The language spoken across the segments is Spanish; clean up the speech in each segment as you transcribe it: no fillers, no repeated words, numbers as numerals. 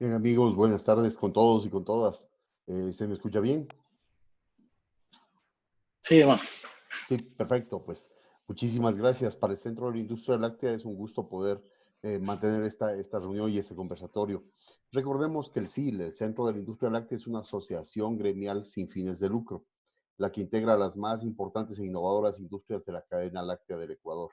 Bien, amigos, buenas tardes con todos y con todas. ¿Se me escucha bien? Sí, hermano. Sí, perfecto. Pues muchísimas gracias. Para el Centro de la Industria Láctea es un gusto poder mantener esta reunión y este conversatorio. Recordemos que el CIL, el Centro de la Industria Láctea, es una asociación gremial sin fines de lucro, la que integra las más importantes e innovadoras industrias de la cadena láctea del Ecuador.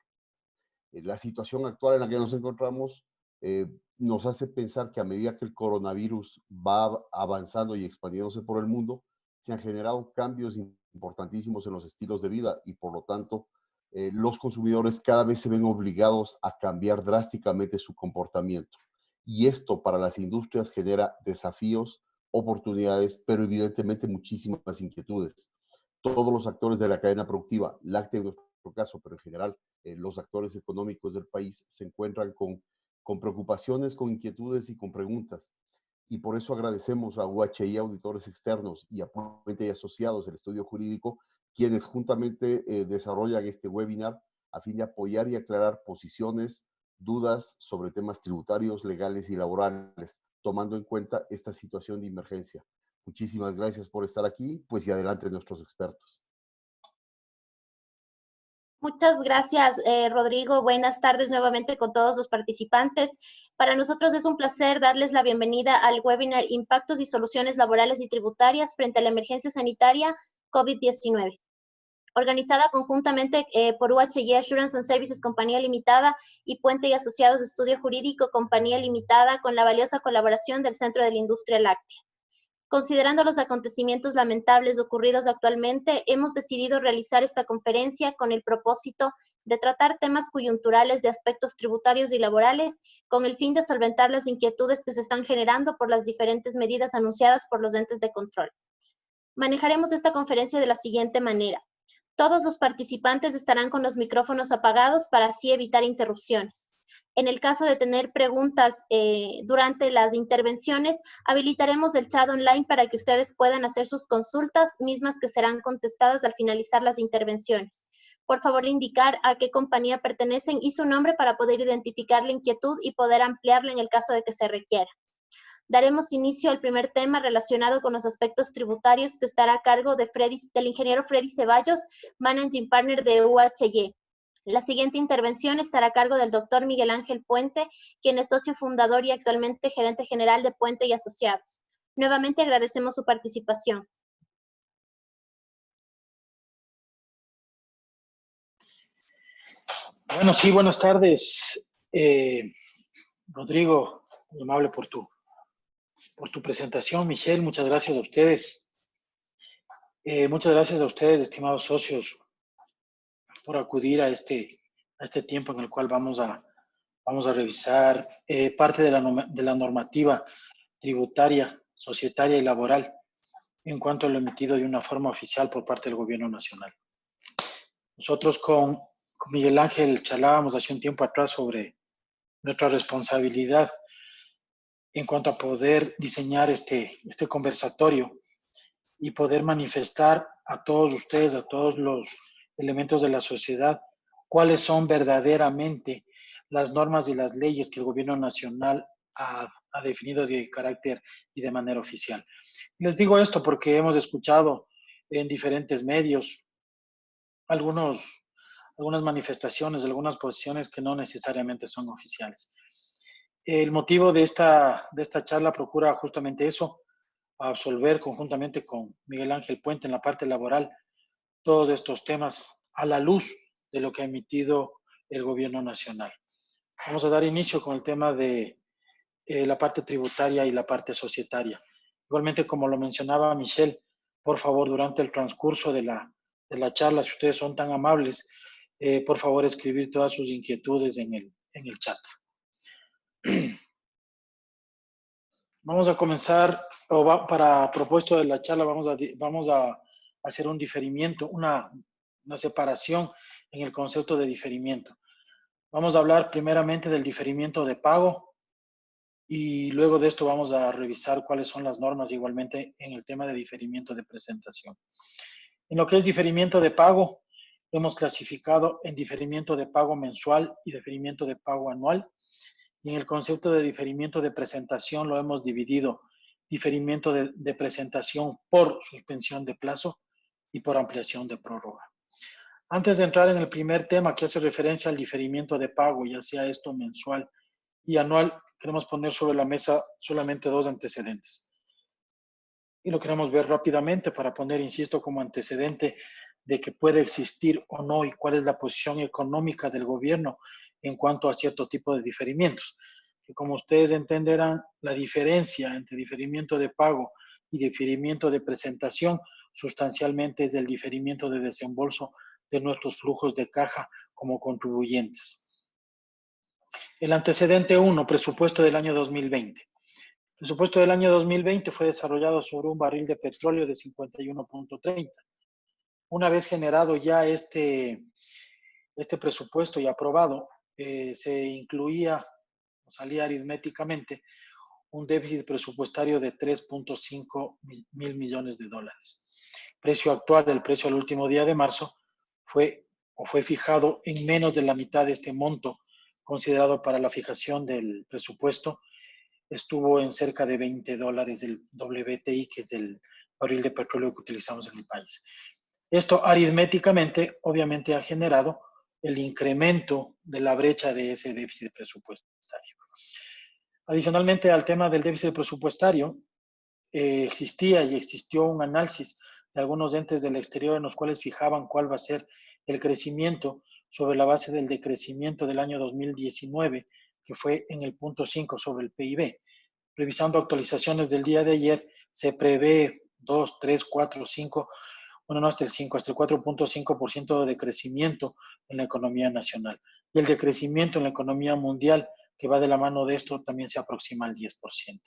La situación actual en la que nos encontramos eh, nos hace pensar que a medida que el coronavirus va avanzando y expandiéndose por el mundo, se han generado cambios importantísimos en los estilos de vida y por lo tanto los consumidores cada vez se ven obligados a cambiar drásticamente su comportamiento. Y esto para las industrias genera desafíos, oportunidades, pero evidentemente muchísimas inquietudes. Todos los actores de la cadena productiva, láctea en nuestro caso, pero en general los actores económicos del país se encuentran con preocupaciones, con inquietudes y con preguntas. Y por eso agradecemos a UHI Auditores Externos y a Puente y Asociados, el estudio jurídico, quienes juntamente desarrollan este webinar a fin de apoyar y aclarar posiciones, dudas sobre temas tributarios, legales y laborales, tomando en cuenta esta situación de emergencia. Muchísimas gracias por estar aquí, pues y adelante nuestros expertos. Muchas gracias, Rodrigo. Buenas tardes nuevamente con todos los participantes. Para nosotros es un placer darles la bienvenida al webinar Impactos y Soluciones Laborales y Tributarias frente a la emergencia sanitaria COVID-19, organizada conjuntamente por UHY Assurance and Services Compañía Limitada y Puente y Asociados de Estudio Jurídico Compañía Limitada, con la valiosa colaboración del Centro de la Industria Láctea. Considerando los acontecimientos lamentables ocurridos actualmente, hemos decidido realizar esta conferencia con el propósito de tratar temas coyunturales de aspectos tributarios y laborales, con el fin de solventar las inquietudes que se están generando por las diferentes medidas anunciadas por los entes de control. Manejaremos esta conferencia de la siguiente manera. Todos los participantes estarán con los micrófonos apagados para así evitar interrupciones. En el caso de tener preguntas durante las intervenciones, habilitaremos el chat online para que ustedes puedan hacer sus consultas, mismas que serán contestadas al finalizar las intervenciones. Por favor, indicar a qué compañía pertenecen y su nombre para poder identificar la inquietud y poder ampliarla en el caso de que se requiera. Daremos inicio al primer tema relacionado con los aspectos tributarios, que estará a cargo del ingeniero Freddy Ceballos, Managing Partner de UHY. La siguiente intervención estará a cargo del doctor Miguel Ángel Puente, quien es socio fundador y actualmente gerente general de Puente y Asociados. Nuevamente agradecemos su participación. Bueno, sí, buenas tardes. Rodrigo, muy amable por tu presentación. Michelle, muchas gracias a ustedes. Muchas gracias a ustedes, estimados socios, por acudir a este tiempo en el cual vamos a revisar parte de la normativa tributaria, societaria y laboral en cuanto a lo emitido de una forma oficial por parte del Gobierno Nacional. Nosotros con Miguel Ángel charlábamos hace un tiempo atrás sobre nuestra responsabilidad en cuanto a poder diseñar este conversatorio y poder manifestar a todos ustedes, a todos los elementos de la sociedad, cuáles son verdaderamente las normas y las leyes que el Gobierno Nacional ha definido de carácter y de manera oficial. Les digo esto porque hemos escuchado en diferentes medios algunas manifestaciones, algunas posiciones que no necesariamente son oficiales. El motivo de esta charla procura justamente eso, absolver conjuntamente con Miguel Ángel Puente en la parte laboral todos estos temas a la luz de lo que ha emitido el Gobierno Nacional. Vamos a dar inicio con el tema de la parte tributaria y la parte societaria. Igualmente, como lo mencionaba Michelle, por favor, durante el transcurso de la charla, si ustedes son tan amables, por favor, escribir todas sus inquietudes en el chat. Vamos a comenzar, para propuesto de la charla, vamos a hacer un diferimiento, una separación en el concepto de diferimiento. Vamos a hablar primeramente del diferimiento de pago y luego de esto vamos a revisar cuáles son las normas igualmente en el tema de diferimiento de presentación. En lo que es diferimiento de pago, lo hemos clasificado en diferimiento de pago mensual y diferimiento de pago anual. Y en el concepto de diferimiento de presentación lo hemos dividido: diferimiento de presentación por suspensión de plazo y por ampliación de prórroga. Antes de entrar en el primer tema, que hace referencia al diferimiento de pago, ya sea esto mensual y anual, queremos poner sobre la mesa solamente dos antecedentes. Y lo queremos ver rápidamente para poner, insisto, como antecedente de que puede existir o no y cuál es la posición económica del gobierno en cuanto a cierto tipo de diferimientos. Que como ustedes entenderán, la diferencia entre diferimiento de pago y diferimiento de presentación sustancialmente es el diferimiento de desembolso de nuestros flujos de caja como contribuyentes. El antecedente 1, presupuesto del año 2020. El presupuesto del año 2020 fue desarrollado sobre un barril de petróleo de 51.30. Una vez generado ya este presupuesto y aprobado, se incluía, o salía aritméticamente, un déficit presupuestario de 3.5 mil millones de dólares. El precio actual, el precio al último día de marzo, fue fijado en menos de la mitad de este monto considerado para la fijación del presupuesto. Estuvo en cerca de $20 el WTI, que es el barril de petróleo que utilizamos en el país. Esto aritméticamente, obviamente, ha generado el incremento de la brecha de ese déficit presupuestario. Adicionalmente al tema del déficit presupuestario, existía y existió un análisis de algunos entes del exterior en los cuales fijaban cuál va a ser el crecimiento sobre la base del decrecimiento del año 2019, que fue en el 0.5 sobre el PIB. Revisando actualizaciones del día de ayer, se prevé 2, 3, 4, 5, bueno, no hasta el 5, hasta el 4.5% de crecimiento en la economía nacional. Y el decrecimiento en la economía mundial, que va de la mano de esto, también se aproxima al 10%.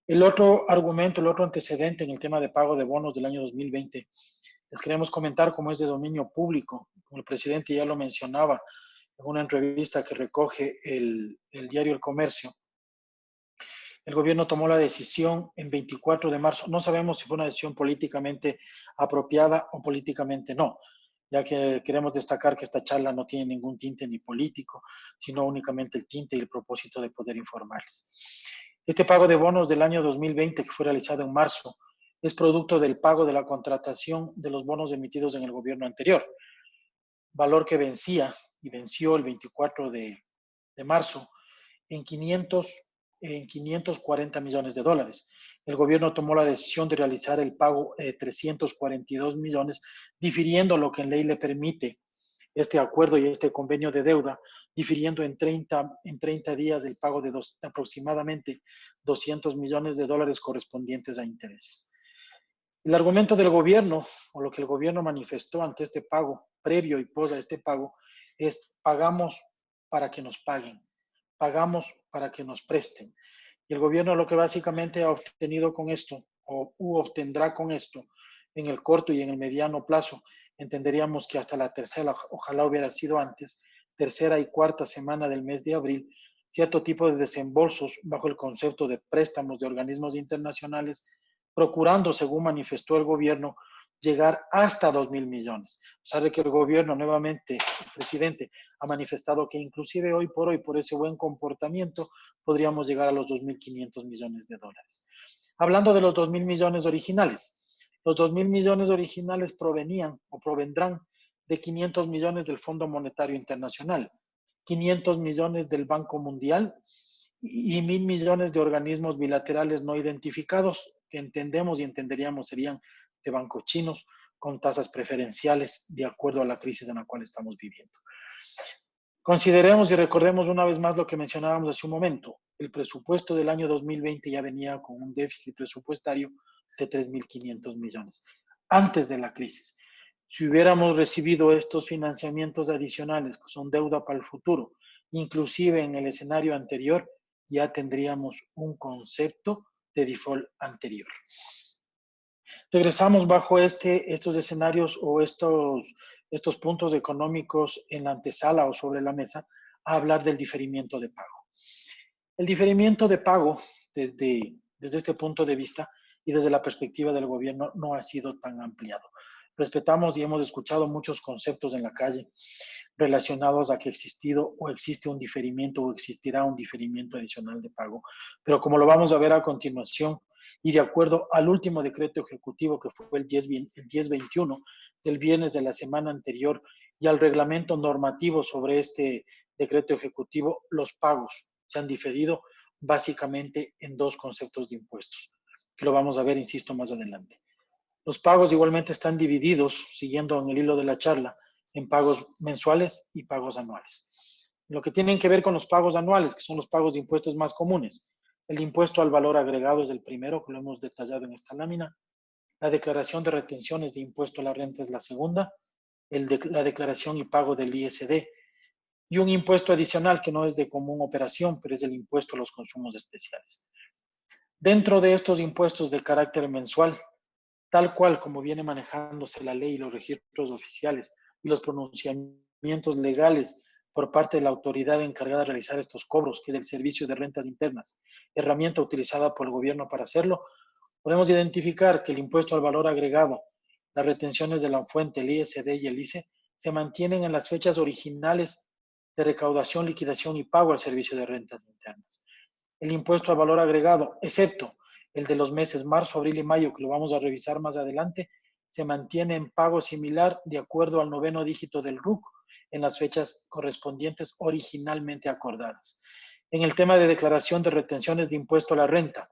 El otro argumento, el otro antecedente en el tema de pago de bonos del año 2020, les queremos comentar cómo es de dominio público. Como el presidente ya lo mencionaba en una entrevista que recoge el diario El Comercio, el gobierno tomó la decisión en 24 de marzo. No sabemos si fue una decisión políticamente apropiada o políticamente no, ya que queremos destacar que esta charla no tiene ningún tinte ni político, sino únicamente el tinte y el propósito de poder informarles. Este pago de bonos del año 2020, que fue realizado en marzo, es producto del pago de la contratación de los bonos emitidos en el gobierno anterior, valor que vencía y venció el 24 de marzo en 540 millones de dólares. El gobierno tomó la decisión de realizar el pago de 342 millones, difiriendo lo que en ley le permite este acuerdo y este convenio de deuda, difiriendo en 30 días el pago de aproximadamente 200 millones de dólares correspondientes a intereses. El argumento del gobierno, o lo que el gobierno manifestó ante este pago, previo y pos a este pago, es: pagamos para que nos paguen, pagamos para que nos presten. Y el gobierno lo que básicamente ha obtenido con esto, o obtendrá con esto, en el corto y en el mediano plazo, entenderíamos que hasta la tercera, ojalá hubiera sido antes, tercera y cuarta semana del mes de abril, cierto tipo de desembolsos bajo el concepto de préstamos de organismos internacionales, procurando, según manifestó el gobierno, llegar hasta 2.000 millones. Sabe que el gobierno, nuevamente, el presidente, ha manifestado que inclusive hoy, por ese buen comportamiento, podríamos llegar a los 2.500 millones de dólares. Hablando de los 2.000 millones originales, los 2.000 millones originales provenían o provendrán de 500 millones del Fondo Monetario Internacional, 500 millones del Banco Mundial y 1.000 millones de organismos bilaterales no identificados, que entendemos y entenderíamos serían de bancos chinos con tasas preferenciales de acuerdo a la crisis en la cual estamos viviendo. Consideremos y recordemos una vez más lo que mencionábamos hace un momento. El presupuesto del año 2020 ya venía con un déficit presupuestario de 3.500 millones, antes de la crisis. Si hubiéramos recibido estos financiamientos adicionales, que son deuda para el futuro, inclusive en el escenario anterior, ya tendríamos un concepto de default anterior. Regresamos bajo estos escenarios o estos puntos económicos en la antesala o sobre la mesa a hablar del diferimiento de pago. El diferimiento de pago desde este punto de vista y desde la perspectiva del gobierno no ha sido tan ampliado. Respetamos y hemos escuchado muchos conceptos en la calle relacionados a que existido o existe un diferimiento o existirá un diferimiento adicional de pago. Pero como lo vamos a ver a continuación, y de acuerdo al último decreto ejecutivo que fue el 1021 del viernes de la semana anterior y al reglamento normativo sobre este decreto ejecutivo, los pagos se han diferido básicamente en dos conceptos de impuestos, que lo vamos a ver, insisto, más adelante. Los pagos igualmente están divididos, siguiendo en el hilo de la charla, en pagos mensuales y pagos anuales. Lo que tienen que ver con los pagos anuales, que son los pagos de impuestos más comunes, el impuesto al valor agregado es el primero, que lo hemos detallado en esta lámina. La declaración de retenciones de impuesto a la renta es la segunda. La declaración y pago del ISD. Y un impuesto adicional que no es de común operación, pero es el impuesto a los consumos especiales. Dentro de estos impuestos de carácter mensual, tal cual como viene manejándose la ley y los registros oficiales y los pronunciamientos legales por parte de la autoridad encargada de realizar estos cobros, que es el Servicio de Rentas Internas, herramienta utilizada por el gobierno para hacerlo, podemos identificar que el impuesto al valor agregado, las retenciones de la fuente, el ISD y el ICE, se mantienen en las fechas originales de recaudación, liquidación y pago al Servicio de Rentas Internas. El impuesto al valor agregado, excepto el de los meses marzo, abril y mayo, que lo vamos a revisar más adelante, se mantiene en pago similar de acuerdo al 9º dígito del RUC en las fechas correspondientes originalmente acordadas. En el tema de declaración de retenciones de impuesto a la renta,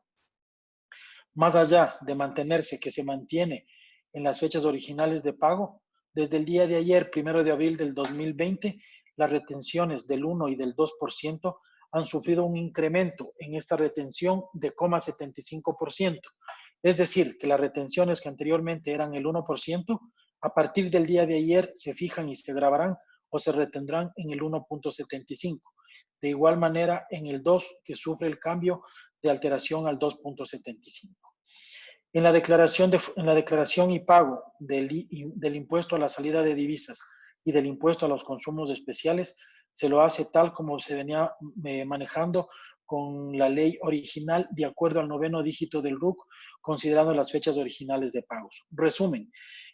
más allá de mantenerse, que se mantiene en las fechas originales de pago, desde el día de ayer, 1 de abril del 2020, las retenciones del 1 y del 2% han sufrido un incremento en esta retención de 0,75%. Es decir, que las retenciones que anteriormente eran el 1%, a partir del día de ayer se fijan y se grabarán o se retendrán en el 1,75%. De igual manera, en el 2, que sufre el cambio de alteración al 2,75%. En la declaración y pago del impuesto a la salida de divisas y del impuesto a los consumos especiales, se lo hace tal como se venía manejando con la ley original de acuerdo al 9º dígito del RUC, considerando las fechas originales de pagos. Resumen,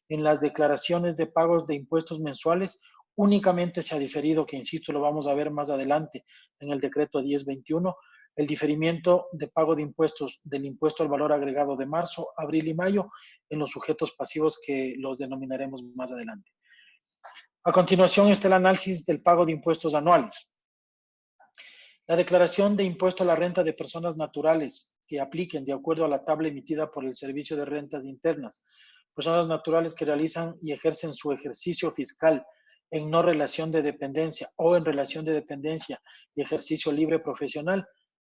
en las declaraciones de pagos de impuestos mensuales, únicamente se ha diferido, que insisto, lo vamos a ver más adelante en el decreto 1021, el diferimiento de pago de impuestos del impuesto al valor agregado de marzo, abril y mayo en los sujetos pasivos que los denominaremos más adelante. A continuación está el análisis del pago de impuestos anuales. La declaración de impuesto a la renta de personas naturales que apliquen de acuerdo a la tabla emitida por el Servicio de Rentas Internas, personas naturales que realizan y ejercen su ejercicio fiscal en no relación de dependencia o en relación de dependencia y ejercicio libre profesional,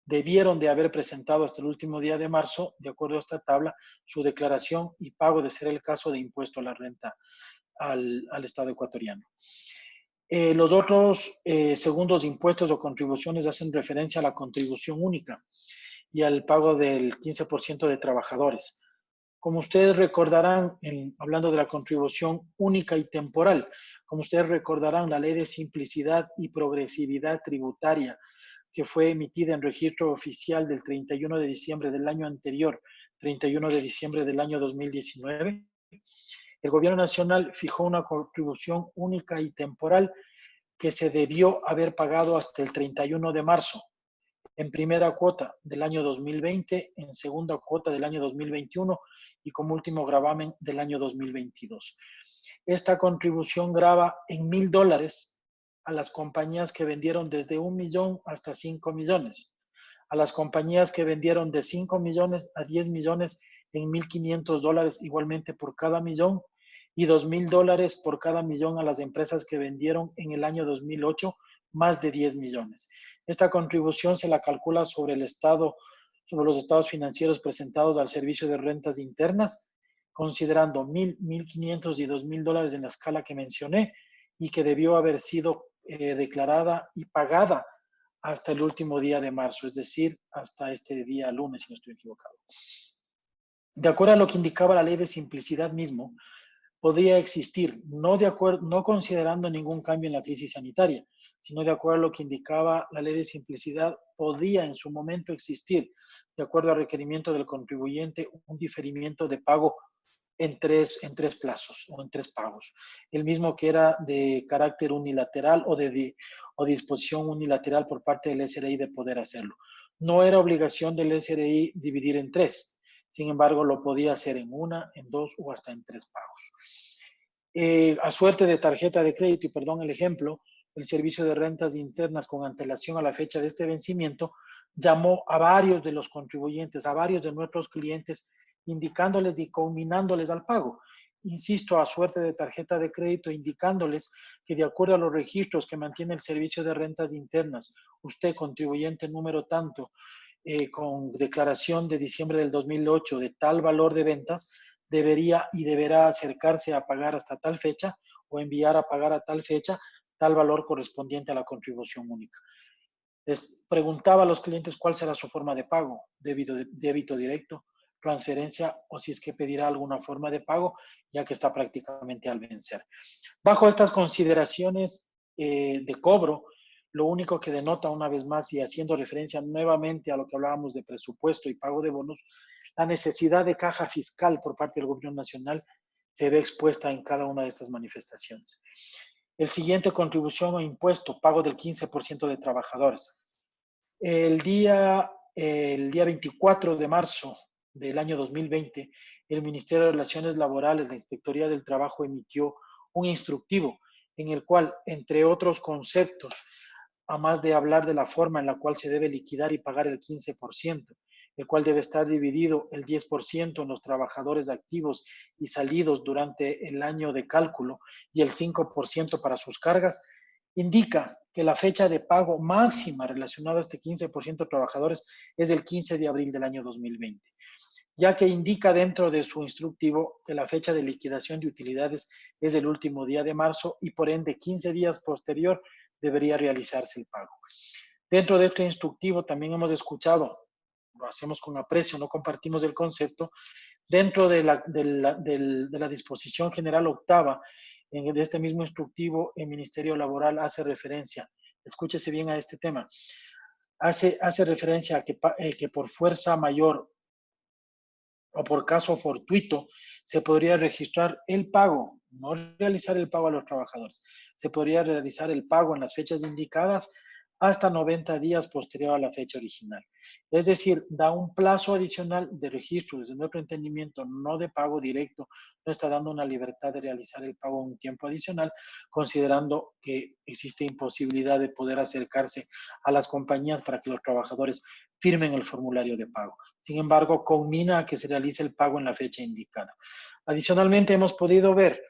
debieron de haber presentado hasta el último día de marzo, de acuerdo a esta tabla, su declaración y pago de ser el caso de impuesto a la renta al Estado ecuatoriano. Los otros segundos impuestos o contribuciones hacen referencia a la contribución única y al pago del 15% de trabajadores. Como ustedes recordarán, hablando de la contribución única y temporal, como ustedes recordarán, la Ley de Simplicidad y Progresividad Tributaria, que fue emitida en registro oficial del 31 de diciembre del año anterior, 31 de diciembre del año 2019, el Gobierno Nacional fijó una contribución única y temporal que se debió haber pagado hasta el 31 de marzo, en primera cuota del año 2020, en segunda cuota del año 2021 y como último gravamen del año 2022. Esta contribución grava en $1,000 a las compañías que vendieron desde 1 millón hasta 5 millones, a las compañías que vendieron de 5 millones a 10 millones en $1,500 igualmente por cada millón y $2,000 por cada millón a las empresas que vendieron en el año 2008 más de 10 millones. Esta contribución se la calcula sobre los estados financieros presentados al Servicio de Rentas Internas, considerando $1,000, $1,500 y $2,000 en la escala que mencioné y que debió haber sido declarada y pagada hasta el último día de marzo, es decir, hasta este día lunes, si no estoy equivocado. De acuerdo a lo que indicaba la Ley de Simplicidad mismo, podía existir, no considerando ningún cambio en la crisis sanitaria, sino de acuerdo a lo que indicaba la Ley de Simplicidad, podía en su momento existir, de acuerdo al requerimiento del contribuyente, un diferimiento de pago en tres plazos o en 3 pagos. El mismo que era de carácter unilateral o de disposición unilateral por parte del SRI de poder hacerlo. No era obligación del SRI dividir en 3. Sin embargo, lo podía hacer en 1, en 2 o hasta en 3 pagos. A suerte de tarjeta de crédito, y perdón el ejemplo, el Servicio de Rentas Internas con antelación a la fecha de este vencimiento llamó a varios de los contribuyentes, a varios de nuestros clientes, indicándoles y combinándoles al pago. Insisto, a suerte de tarjeta de crédito, indicándoles que de acuerdo a los registros que mantiene el Servicio de Rentas Internas, usted, contribuyente número tanto, con declaración de diciembre del 2008 de tal valor de ventas, debería y deberá acercarse a pagar hasta tal fecha o enviar a pagar a tal fecha tal valor correspondiente a la contribución única. Les preguntaba a los clientes cuál será su forma de pago, débito directo, transferencia o si es que pedirá alguna forma de pago, ya que está prácticamente al vencer. Bajo estas consideraciones de cobro, lo único que denota una vez más y haciendo referencia nuevamente a lo que hablábamos de presupuesto y pago de bonos, la necesidad de caja fiscal por parte del gobierno nacional se ve expuesta en cada una de estas manifestaciones. El siguiente, contribución o impuesto, pago del 15% de trabajadores. El día 24 de marzo del año 2020, el Ministerio de Relaciones Laborales, la Inspectoría del Trabajo, emitió un instructivo en el cual, entre otros conceptos, a más de hablar de la forma en la cual se debe liquidar y pagar el 15%, el cual debe estar dividido el 10% en los trabajadores activos y salidos durante el año de cálculo y el 5% para sus cargas, indica que la fecha de pago máxima relacionada a este 15% de trabajadores es el 15 de abril del año 2020, ya que indica dentro de su instructivo que la fecha de liquidación de utilidades es el último día de marzo y por ende 15 días posterior debería realizarse el pago. Dentro de este instructivo también hemos escuchado, lo hacemos con aprecio, no compartimos el concepto, dentro de la disposición general octava de este mismo instructivo, el Ministerio Laboral hace referencia, escúchese bien a este tema, hace referencia a que por fuerza mayor o por caso fortuito se podría registrar el pago, no realizar el pago a los trabajadores, se podría realizar el pago en las fechas indicadas hasta 90 días posterior a la fecha original. Es decir, da un plazo adicional de registro, desde nuestro entendimiento, no de pago directo, no está dando una libertad de realizar el pago en un tiempo adicional, considerando que existe imposibilidad de poder acercarse a las compañías para que los trabajadores firmen el formulario de pago. Sin embargo, conmina a que se realice el pago en la fecha indicada. Adicionalmente, hemos podido ver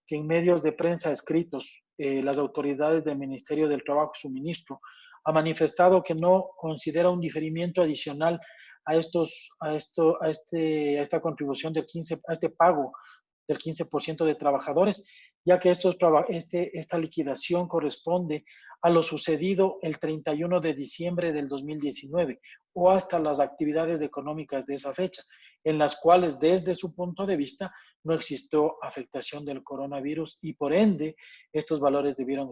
que en medios de prensa escritos, las autoridades del Ministerio del Trabajo, su ministro, ha manifestado que no considera un diferimiento adicional a esta contribución del 15%, a este pago del 15% de trabajadores, ya que esta liquidación corresponde a lo sucedido el 31 de diciembre del 2019 o hasta las actividades económicas de esa fecha, en las cuales desde su punto de vista no existió afectación del coronavirus y por ende estos valores debieron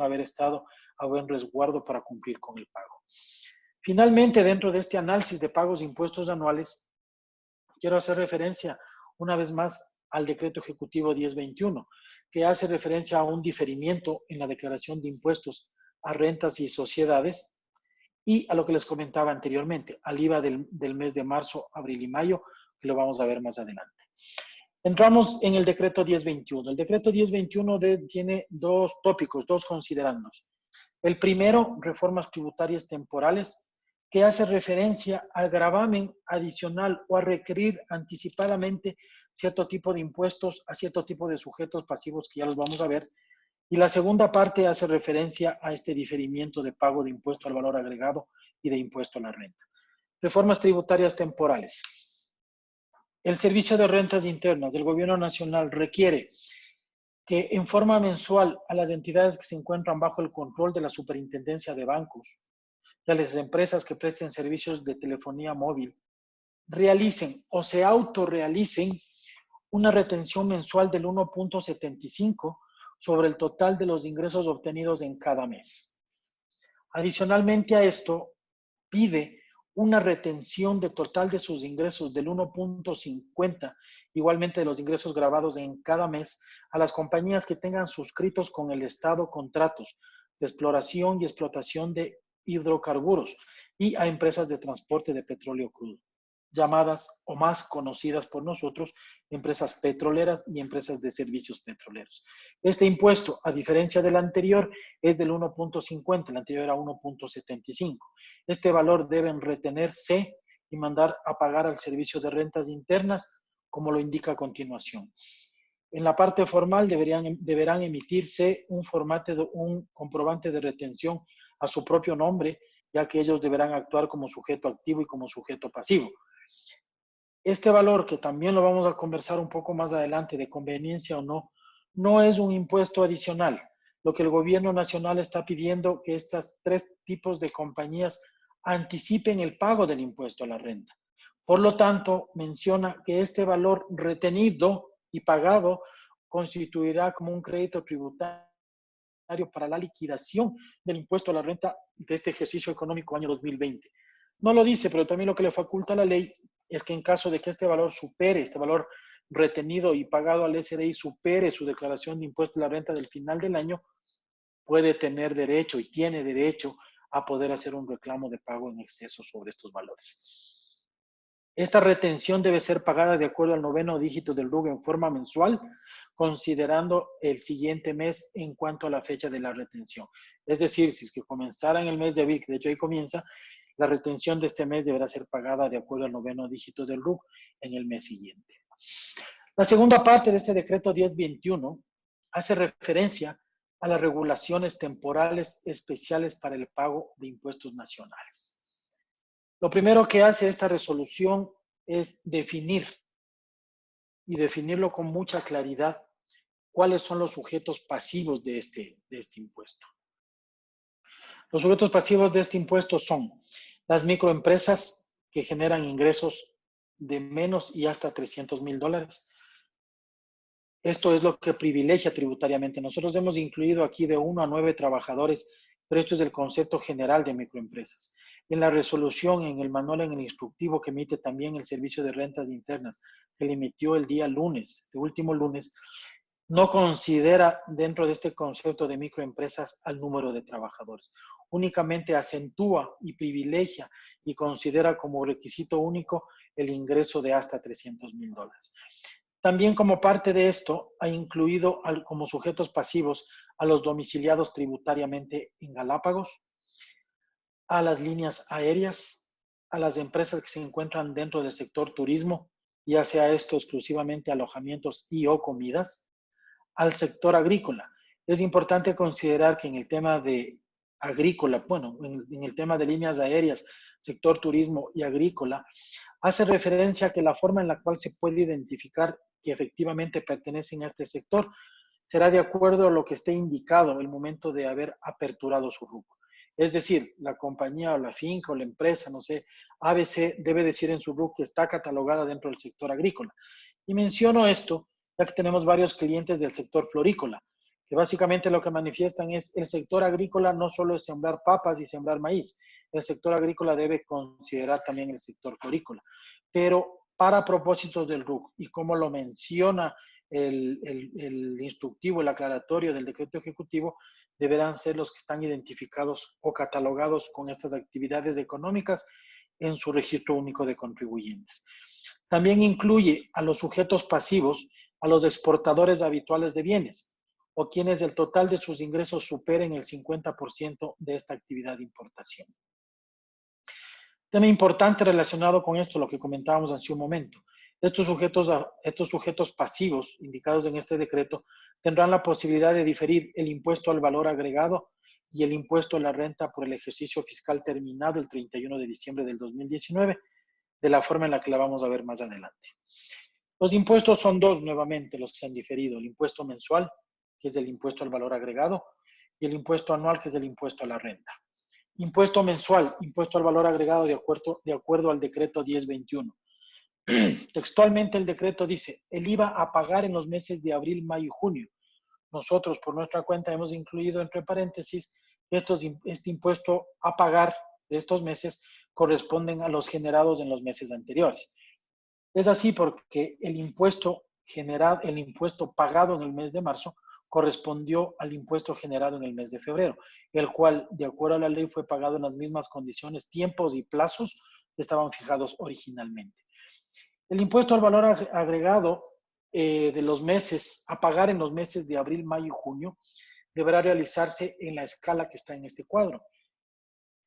haber estado a buen resguardo para cumplir con el pago. Finalmente, dentro de este análisis de pagos de impuestos anuales, quiero hacer referencia una vez más al decreto ejecutivo 1021, que hace referencia a un diferimiento en la declaración de impuestos a rentas y sociedades y a lo que les comentaba anteriormente, al IVA del mes de marzo, abril y mayo, que lo vamos a ver más adelante. Entramos en el decreto 1021. El decreto 1021 tiene dos tópicos, dos considerandos. El primero, reformas tributarias temporales, que hace referencia al gravamen adicional o a requerir anticipadamente cierto tipo de impuestos a cierto tipo de sujetos pasivos que ya los vamos a ver. Y la segunda parte hace referencia a este diferimiento de pago de impuesto al valor agregado y de impuesto a la renta. Reformas tributarias temporales. El Servicio de Rentas Internas del Gobierno Nacional requiere que en forma mensual a las entidades que se encuentran bajo el control de la Superintendencia de Bancos, de las empresas que presten servicios de telefonía móvil, realicen o se autorrealicen una retención mensual del 1.75 sobre el total de los ingresos obtenidos en cada mes. Adicionalmente a esto, pide una retención de total de sus ingresos del 1.50, igualmente de los ingresos grabados en cada mes, a las compañías que tengan suscritos con el Estado contratos de exploración y explotación de hidrocarburos y a empresas de transporte de petróleo crudo, llamadas o más conocidas por nosotros, empresas petroleras y empresas de servicios petroleros. Este impuesto, a diferencia del anterior, es del 1.50, el anterior era 1.75. Este valor deben retenerse y mandar a pagar al servicio de rentas internas, como lo indica a continuación. En la parte formal deberán emitirse un comprobante de retención a su propio nombre, ya que ellos deberán actuar como sujeto activo y como sujeto pasivo. Este valor, que también lo vamos a conversar un poco más adelante, de conveniencia o no, no es un impuesto adicional. Lo que el gobierno nacional está pidiendo que estas tres tipos de compañías anticipen el pago del impuesto a la renta. Por lo tanto, menciona que este valor retenido y pagado constituirá como un crédito tributario para la liquidación del impuesto a la renta de este ejercicio económico año 2020. No lo dice, pero también lo que le faculta la ley es que en caso de que este valor supere, este valor retenido y pagado al SRI supere su declaración de impuesto a la renta del final del año, puede tener derecho y tiene derecho a poder hacer un reclamo de pago en exceso sobre estos valores. Esta retención debe ser pagada de acuerdo al 9º dígito del RUC en forma mensual, considerando el siguiente mes en cuanto a la fecha de la retención. Es decir, si es que comenzara en el mes de abril, que de hecho ahí comienza, la retención de este mes deberá ser pagada de acuerdo al 9º dígito del RUC en el mes siguiente. La segunda parte de este decreto 1021 hace referencia a las regulaciones temporales especiales para el pago de impuestos nacionales. Lo primero que hace esta resolución es definir, y definirlo con mucha claridad, cuáles son los sujetos pasivos de este impuesto. Los sujetos pasivos de este impuesto son las microempresas que generan ingresos de menos y hasta $300,000. Esto es lo que privilegia tributariamente. Nosotros hemos incluido aquí de 1 a 9 trabajadores, pero esto es el concepto general de microempresas. En la resolución, en el manual, en el instructivo que emite también el Servicio de Rentas Internas, que le emitió el día lunes, el último lunes, no considera dentro de este concepto de microempresas al número de trabajadores. Únicamente acentúa y privilegia y considera como requisito único el ingreso de hasta $300,000. También como parte de esto ha incluido como sujetos pasivos a los domiciliados tributariamente en Galápagos, a las líneas aéreas, a las empresas que se encuentran dentro del sector turismo, ya sea esto exclusivamente alojamientos y o comidas, al sector agrícola. Es importante considerar que en el tema de agrícola, bueno, en el tema de líneas aéreas, sector turismo y agrícola, hace referencia a que la forma en la cual se puede identificar que efectivamente pertenecen a este sector será de acuerdo a lo que esté indicado en el momento de haber aperturado su RUC. Es decir, la compañía o la finca o la empresa, no sé, ABC debe decir en su RUC que está catalogada dentro del sector agrícola. Y menciono esto ya que tenemos varios clientes del sector florícola, que básicamente lo que manifiestan es el sector agrícola no solo es sembrar papas y sembrar maíz, el sector agrícola debe considerar también el sector florícola. Pero para propósitos del RUC y como lo menciona el instructivo, el aclaratorio del decreto ejecutivo, deberán ser los que están identificados o catalogados con estas actividades económicas en su registro único de contribuyentes. También incluye a los sujetos pasivos, a los exportadores habituales de bienes o quienes el total de sus ingresos superen el 50% de esta actividad de importación. Tema importante relacionado con esto, lo que comentábamos hace un momento. Estos sujetos pasivos indicados en este decreto tendrán la posibilidad de diferir el impuesto al valor agregado y el impuesto a la renta por el ejercicio fiscal terminado el 31 de diciembre del 2019, de la forma en la que la vamos a ver más adelante. Los impuestos son dos nuevamente los que se han diferido, el impuesto mensual, que es el impuesto al valor agregado, y el impuesto anual, que es el impuesto a la renta. Impuesto mensual, impuesto al valor agregado de acuerdo al decreto 1021. Textualmente el decreto dice, el IVA a pagar en los meses de abril, mayo y junio. Nosotros por nuestra cuenta hemos incluido entre paréntesis este impuesto a pagar de estos meses corresponden a los generados en los meses anteriores. Es así porque el impuesto pagado en el mes de marzo correspondió al impuesto generado en el mes de febrero, el cual, de acuerdo a la ley, fue pagado en las mismas condiciones, tiempos y plazos que estaban fijados originalmente. El impuesto al valor agregado de los meses a pagar en los meses de abril, mayo y junio deberá realizarse en la escala que está en este cuadro.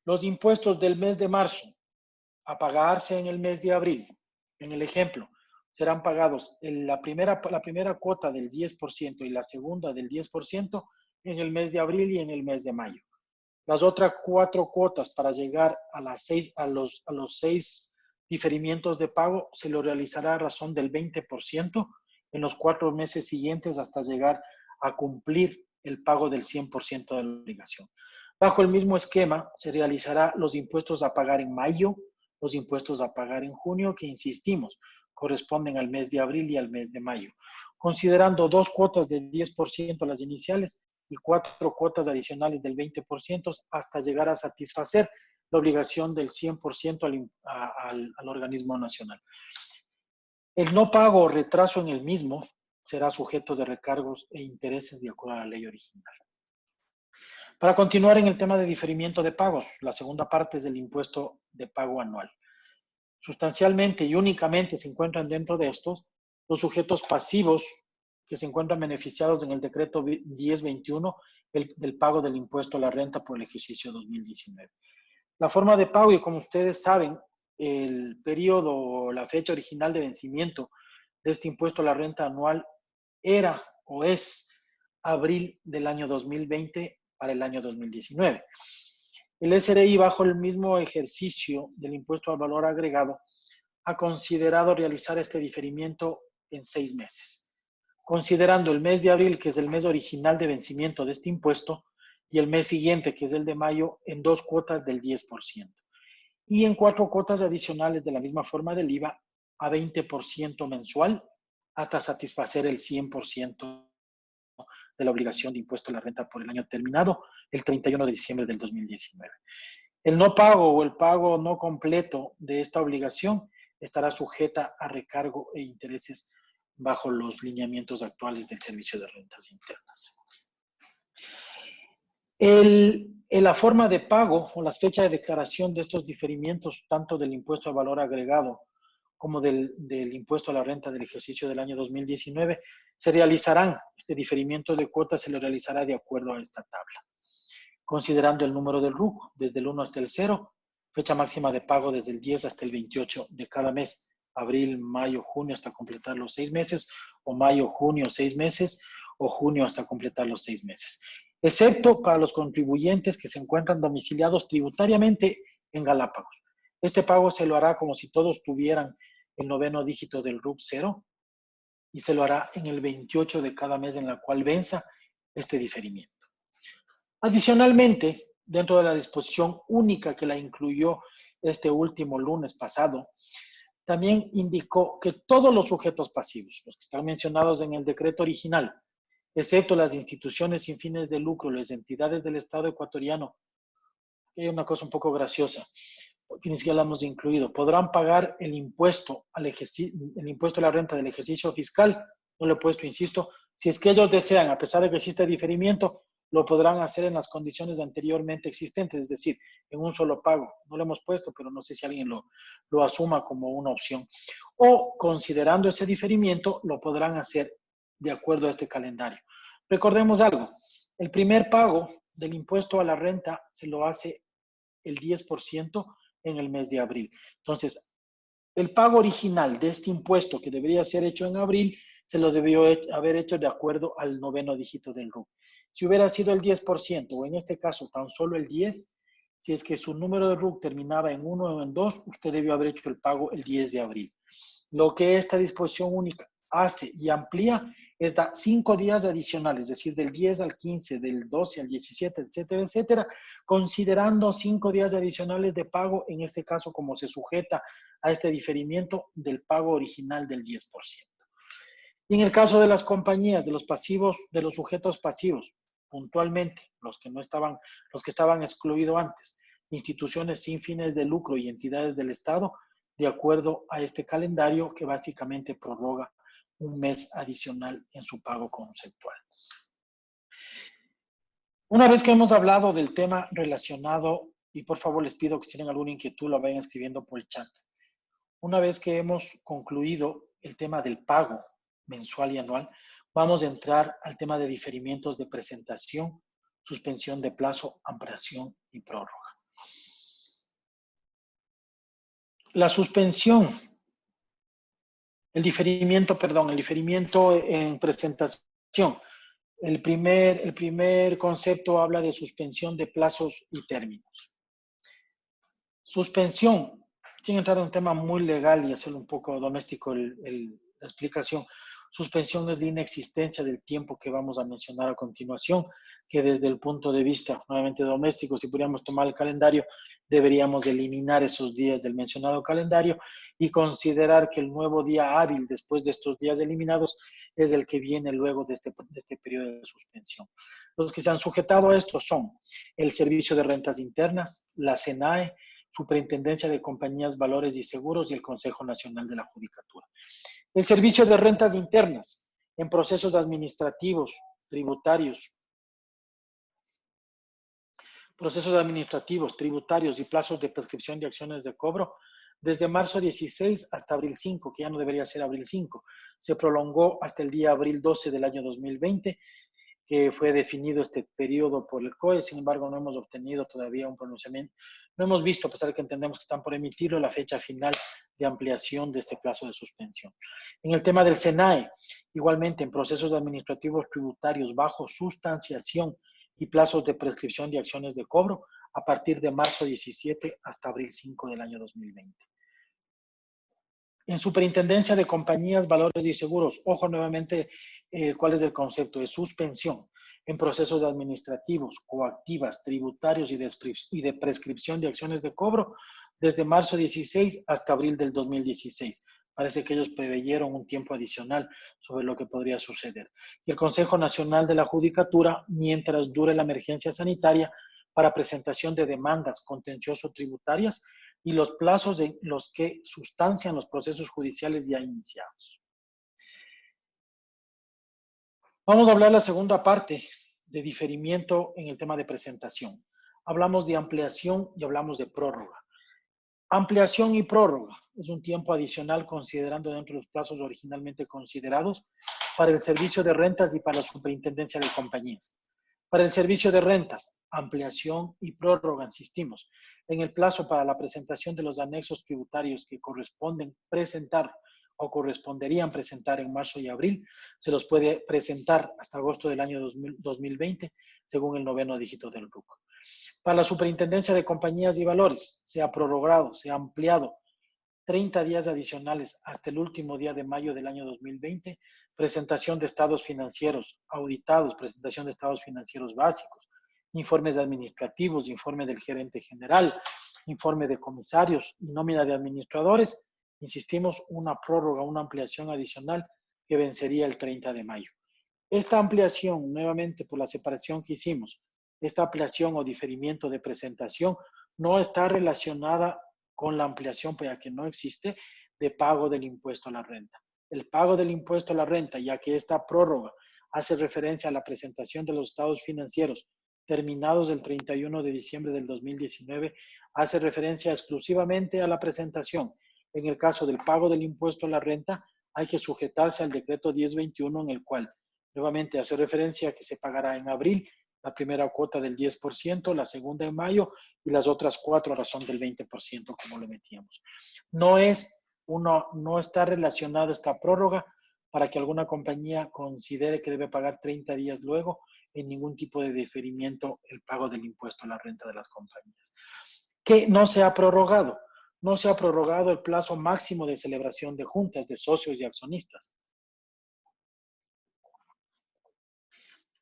Los impuestos del mes de marzo a pagarse en el mes de abril, en el ejemplo, serán pagados en la primera cuota del 10% y la segunda del 10% en el mes de abril y en el mes de mayo. Las otras 4 cuotas para llegar a los 6 diferimientos de pago se lo realizará a razón del 20% en los 4 meses siguientes hasta llegar a cumplir el pago del 100% de la obligación. Bajo el mismo esquema se realizará los impuestos a pagar en mayo, los impuestos a pagar en junio, que insistimos, corresponden al mes de abril y al mes de mayo, considerando 2 cuotas del 10% las iniciales y 4 cuotas adicionales del 20% hasta llegar a satisfacer la obligación del 100% al organismo nacional. El no pago o retraso en el mismo será sujeto de recargos e intereses de acuerdo a la ley original. Para continuar en el tema de diferimiento de pagos, la segunda parte es del impuesto de pago anual. Sustancialmente y únicamente se encuentran dentro de estos los sujetos pasivos que se encuentran beneficiados en el decreto 1021 del pago del impuesto a la renta por el ejercicio 2019. La forma de pago, y como ustedes saben, el periodo o la fecha original de vencimiento de este impuesto a la renta anual era o es abril del año 2020 para el año 2019. El SRI, bajo el mismo ejercicio del impuesto al valor agregado, ha considerado realizar este diferimiento en 6 meses, considerando el mes de abril, que es el mes original de vencimiento de este impuesto, y el mes siguiente, que es el de mayo, en 2 cuotas del 10%, y en 4 cuotas adicionales de la misma forma del IVA a 20% mensual hasta satisfacer el 100% de la obligación de impuesto a la renta por el año terminado el 31 de diciembre del 2019. El no pago o el pago no completo de esta obligación estará sujeta a recargo e intereses bajo los lineamientos actuales del Servicio de Rentas Internas. La forma de pago o las fechas de declaración de estos diferimientos, tanto del impuesto al valor agregado como del impuesto a la renta del ejercicio del año 2019, se realizarán, este diferimiento de cuotas se lo realizará de acuerdo a esta tabla, considerando el número del RUC desde el 1 hasta el 0, fecha máxima de pago desde el 10 hasta el 28 de cada mes, abril, mayo, junio hasta completar los 6 meses, o mayo, junio, 6 meses, o junio hasta completar los 6 meses, excepto para los contribuyentes que se encuentran domiciliados tributariamente en Galápagos. Este pago se lo hará como si todos tuvieran el 9º dígito del RUC 0 y se lo hará en el 28 de cada mes en la cual venza este diferimiento. Adicionalmente, dentro de la disposición única que la incluyó este último lunes pasado, también indicó que todos los sujetos pasivos, los que están mencionados en el decreto original, excepto las instituciones sin fines de lucro, las entidades del Estado ecuatoriano, que hay una cosa un poco graciosa, que ni siquiera la hemos incluido, podrán pagar el impuesto a la renta del ejercicio fiscal, no lo he puesto, insisto, si es que ellos desean, a pesar de que existe diferimiento, lo podrán hacer en las condiciones anteriormente existentes, es decir, en un solo pago. No lo hemos puesto, pero no sé si alguien lo asuma como una opción. O, considerando ese diferimiento, lo podrán hacer de acuerdo a este calendario. Recordemos algo, el primer pago del impuesto a la renta se lo hace el 10% en el mes de abril. Entonces, el pago original de este impuesto que debería ser hecho en abril, se lo debió haber hecho de acuerdo al 9º dígito del RUC. Si hubiera sido el 10%, o en este caso tan solo el 10%, si es que su número de RUC terminaba en 1 o en 2, usted debió haber hecho el pago el 10 de abril. Lo que esta disposición única hace y amplía es dar 5 días adicionales, es decir, del 10 al 15, del 12 al 17, etcétera, etcétera, considerando 5 días adicionales de pago, en este caso como se sujeta a este diferimiento del pago original del 10%. Y en el caso de las compañías, de los pasivos, de los sujetos pasivos, puntualmente, los que estaban excluidos antes, instituciones sin fines de lucro y entidades del Estado, de acuerdo a este calendario que básicamente prorroga un mes adicional en su pago conceptual. Una vez que hemos hablado del tema relacionado, y por favor les pido que si tienen alguna inquietud lo vayan escribiendo por el chat. Una vez que hemos concluido el tema del pago mensual y anual, vamos a entrar al tema de diferimientos de presentación, suspensión de plazo, ampliación y prórroga. La suspensión, el diferimiento en presentación. El primer concepto habla de suspensión de plazos y términos. Suspensión, sin entrar en un tema muy legal y hacerlo un poco doméstico la explicación, suspensión es la inexistencia del tiempo que vamos a mencionar a continuación, que desde el punto de vista nuevamente doméstico, si pudiéramos tomar el calendario, deberíamos eliminar esos días del mencionado calendario y considerar que el nuevo día hábil después de estos días eliminados es el que viene luego de este periodo de suspensión. Los que se han sujetado a esto son el Servicio de Rentas Internas, la SENAE, Superintendencia de Compañías, Valores y Seguros y el Consejo Nacional de la Judicatura. El Servicio de Rentas Internas en procesos administrativos, tributarios y plazos de prescripción de acciones de cobro, desde marzo 16 hasta abril 5, que ya no debería ser abril 5, se prolongó hasta el día abril 12 del año 2020, que fue definido este periodo por el COE. Sin embargo, no hemos obtenido todavía un pronunciamiento. No hemos visto, a pesar de que entendemos que están por emitirlo, la fecha final de ampliación de este plazo de suspensión. En el tema del SENAE, igualmente en procesos administrativos tributarios bajo sustanciación y plazos de prescripción de acciones de cobro, a partir de marzo 17 hasta abril 5 del año 2020. En Superintendencia de Compañías, Valores y Seguros, ojo nuevamente, ¿cuál es el concepto? De suspensión en procesos administrativos, coactivas, tributarios y de prescripción de acciones de cobro desde marzo 16 hasta abril del 2016. Parece que ellos preveyeron un tiempo adicional sobre lo que podría suceder. Y el Consejo Nacional de la Judicatura, mientras dure la emergencia sanitaria, para presentación de demandas contencioso-tributarias y los plazos en los que sustancian los procesos judiciales ya iniciados. Vamos a hablar la segunda parte de diferimiento en el tema de presentación. Hablamos de ampliación y hablamos de prórroga. Ampliación y prórroga es un tiempo adicional considerando dentro de los plazos originalmente considerados para el servicio de rentas y para la superintendencia de compañías. Para el servicio de rentas, ampliación y prórroga, insistimos, en el plazo para la presentación de los anexos tributarios que corresponden presentar o corresponderían presentar en marzo y abril, se los puede presentar hasta agosto del año 2020, según el 9º dígito del RUC. Para la Superintendencia de Compañías y Valores, se ha prorrogado, se ha ampliado 30 días adicionales hasta el último día de mayo del año 2020, presentación de estados financieros auditados, presentación de estados financieros básicos, informes administrativos, informe del gerente general, informe de comisarios y nómina de administradores. Insistimos, una prórroga, una ampliación adicional que vencería el 30 de mayo. Esta ampliación, nuevamente por la separación que hicimos, esta ampliación o diferimiento de presentación no está relacionada con la ampliación, ya que no existe, de pago del impuesto a la renta. El pago del impuesto a la renta, ya que esta prórroga hace referencia a la presentación de los estados financieros terminados el 31 de diciembre del 2019, hace referencia exclusivamente a la presentación. En el caso del pago del impuesto a la renta, hay que sujetarse al decreto 1021, en el cual nuevamente hace referencia a que se pagará en abril la primera cuota del 10%, la segunda en mayo y las otras 4 a razón del 20%, como lo metíamos. No está relacionada esta prórroga para que alguna compañía considere que debe pagar 30 días luego en ningún tipo de diferimiento el pago del impuesto a la renta de las compañías. ¿Qué no se ha prorrogado? No se ha prorrogado el plazo máximo de celebración de juntas de socios y accionistas.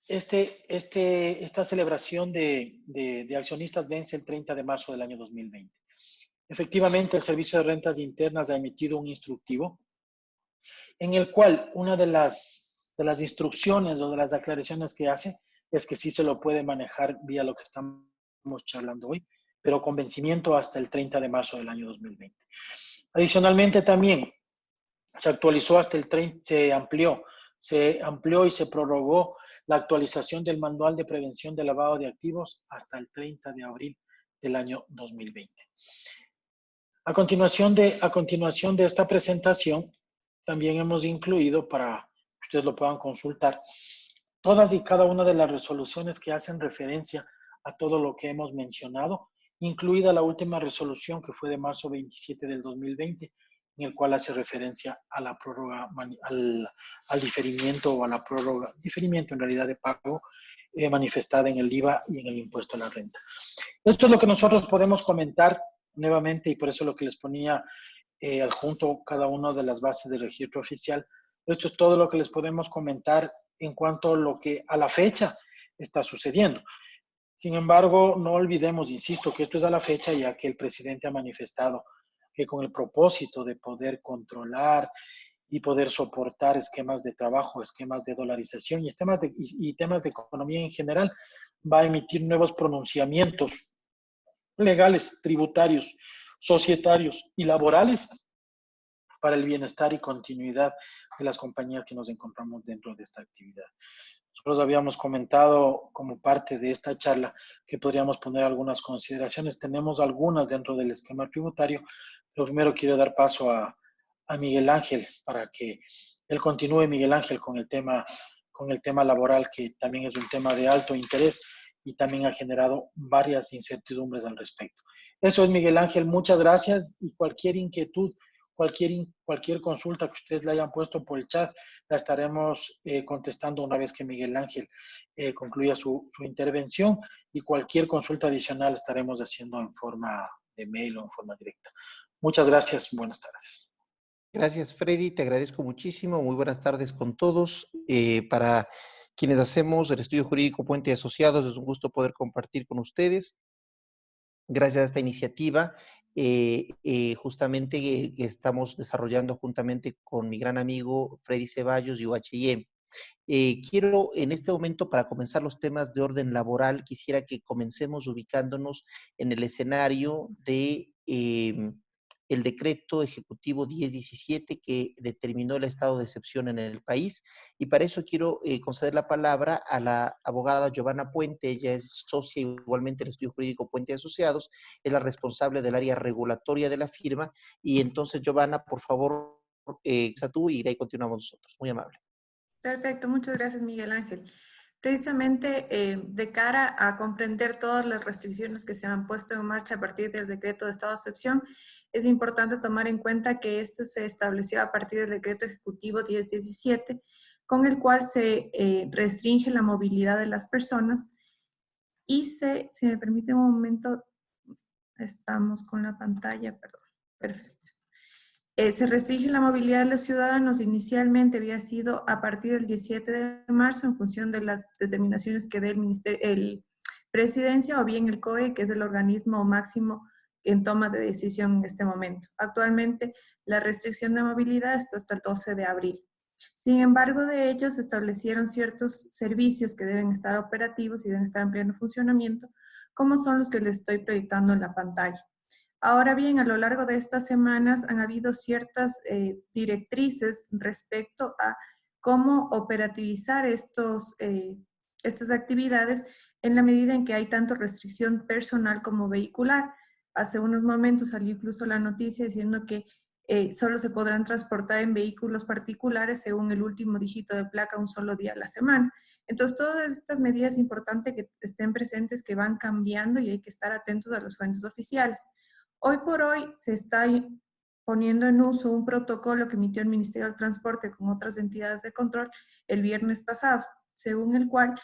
Esta celebración de accionistas vence el 30 de marzo del año 2020. Efectivamente, el Servicio de Rentas Internas ha emitido un instructivo en el cual una de las instrucciones o de las aclaraciones que hace es que sí se lo puede manejar vía lo que estamos charlando hoy, pero con vencimiento hasta el 30 de marzo del año 2020. Adicionalmente también se actualizó hasta el 30, se amplió y se prorrogó la actualización del manual de prevención de lavado de activos hasta el 30 de abril del año 2020. A continuación de esta presentación, también hemos incluido, para que ustedes lo puedan consultar, todas y cada una de las resoluciones que hacen referencia a todo lo que hemos mencionado, incluida la última resolución que fue de marzo 27 del 2020, en el cual hace referencia a la prórroga, al diferimiento o a la prórroga, diferimiento en realidad de pago manifestada en el IVA y en el impuesto a la renta. Esto es lo que nosotros podemos comentar nuevamente y por eso lo que les ponía adjunto cada una de las bases del registro oficial. Esto es todo lo que les podemos comentar en cuanto a lo que a la fecha está sucediendo. Sin embargo, no olvidemos, insisto, que esto es a la fecha ya que el presidente ha manifestado que con el propósito de poder controlar y poder soportar esquemas de trabajo, esquemas de dolarización y temas de economía en general, va a emitir nuevos pronunciamientos legales, tributarios, societarios y laborales para el bienestar y continuidad de las compañías que nos encontramos dentro de esta actividad. Nosotros habíamos comentado como parte de esta charla que podríamos poner algunas consideraciones. Tenemos algunas dentro del esquema tributario. Pero primero quiero dar paso a Miguel Ángel para que él continúe, Miguel Ángel, con el tema laboral, que también es un tema de alto interés y también ha generado varias incertidumbres al respecto. Eso es, Miguel Ángel, muchas gracias y cualquier inquietud, cualquier consulta que ustedes le hayan puesto por el chat, la estaremos contestando una vez que Miguel Ángel concluya su intervención y cualquier consulta adicional estaremos haciendo en forma de mail o en forma directa. Muchas gracias, buenas tardes. Gracias, Freddy, te agradezco muchísimo. Muy buenas tardes con todos. Para quienes hacemos el Estudio Jurídico Puente y Asociados, es un gusto poder compartir con ustedes. Gracias a esta iniciativa, justamente que estamos desarrollando juntamente con mi gran amigo Freddy Ceballos y UHIE. Quiero en este momento, para comenzar los temas de orden laboral, quisiera que comencemos ubicándonos en el escenario de el decreto ejecutivo 1017 que determinó el estado de excepción en el país. Y para eso quiero conceder la palabra a la abogada Giovanna Puente. Ella es socia igualmente del Estudio Jurídico Puente y Asociados, es la responsable del área regulatoria de la firma. Y entonces, Giovanna, por favor, tú y de ahí continuamos nosotros. Muy amable. Perfecto, muchas gracias, Miguel Ángel. Precisamente de cara a comprender todas las restricciones que se han puesto en marcha a partir del decreto de estado de excepción, es importante tomar en cuenta que esto se estableció a partir del decreto ejecutivo 1017, con el cual se restringe la movilidad de las personas y si me permite un momento, estamos con la pantalla, perdón, perfecto. Se restringe la movilidad de los ciudadanos. Inicialmente había sido a partir del 17 de marzo en función de las determinaciones que dé el Presidencia o bien el COE, que es el organismo máximo en toma de decisión en este momento. Actualmente la restricción de movilidad está hasta el 12 de abril. Sin embargo, de ellos se establecieron ciertos servicios que deben estar operativos y deben estar en pleno funcionamiento, como son los que les estoy proyectando en la pantalla. Ahora bien, a lo largo de estas semanas han habido ciertas directrices respecto a cómo operativizar estas actividades en la medida en que hay tanto restricción personal como vehicular. Hace unos momentos salió incluso la noticia diciendo que solo se podrán transportar en vehículos particulares según el último dígito de placa un solo día a la semana. Entonces, todas estas medidas es importante que estén presentes, que van cambiando y hay que estar atentos a las fuentes oficiales. Hoy por hoy se está poniendo en uso un protocolo que emitió el Ministerio del Transporte con otras entidades de control el viernes pasado, según el cual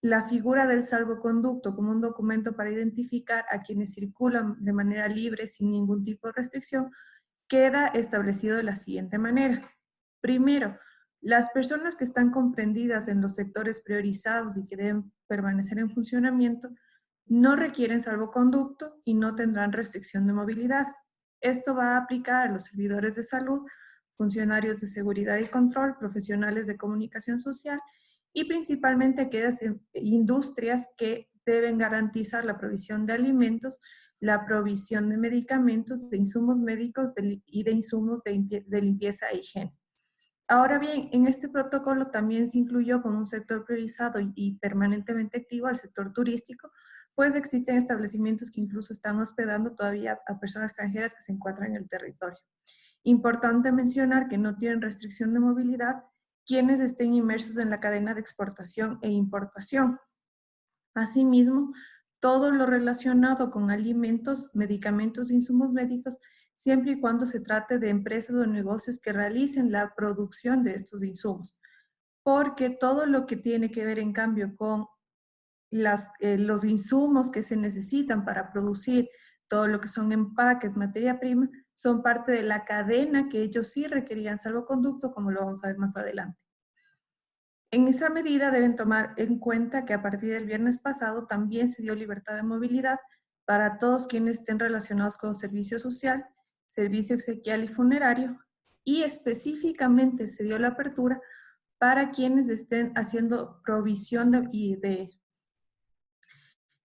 la figura del salvoconducto como un documento para identificar a quienes circulan de manera libre sin ningún tipo de restricción queda establecido de la siguiente manera. Primero, las personas que están comprendidas en los sectores priorizados y que deben permanecer en funcionamiento no requieren salvoconducto y no tendrán restricción de movilidad. Esto va a aplicar a los servidores de salud, funcionarios de seguridad y control, profesionales de comunicación social y principalmente aquellas industrias que deben garantizar la provisión de alimentos, la provisión de medicamentos, de insumos médicos y de insumos de limpieza e higiene. Ahora bien, en este protocolo también se incluyó como un sector priorizado y permanentemente activo al sector turístico, pues existen establecimientos que incluso están hospedando todavía a personas extranjeras que se encuentran en el territorio. Importante mencionar que no tienen restricción de movilidad quienes estén inmersos en la cadena de exportación e importación. Asimismo, todo lo relacionado con alimentos, medicamentos e insumos médicos, siempre y cuando se trate de empresas o negocios que realicen la producción de estos insumos. Porque todo lo que tiene que ver, en cambio, con los insumos que se necesitan para producir todo lo que son empaques, materia prima, son parte de la cadena que ellos sí requerían salvoconducto, como lo vamos a ver más adelante. En esa medida deben tomar en cuenta que a partir del viernes pasado también se dio libertad de movilidad para todos quienes estén relacionados con servicio social, servicio exequial y funerario, y específicamente se dio la apertura para quienes estén haciendo provisión de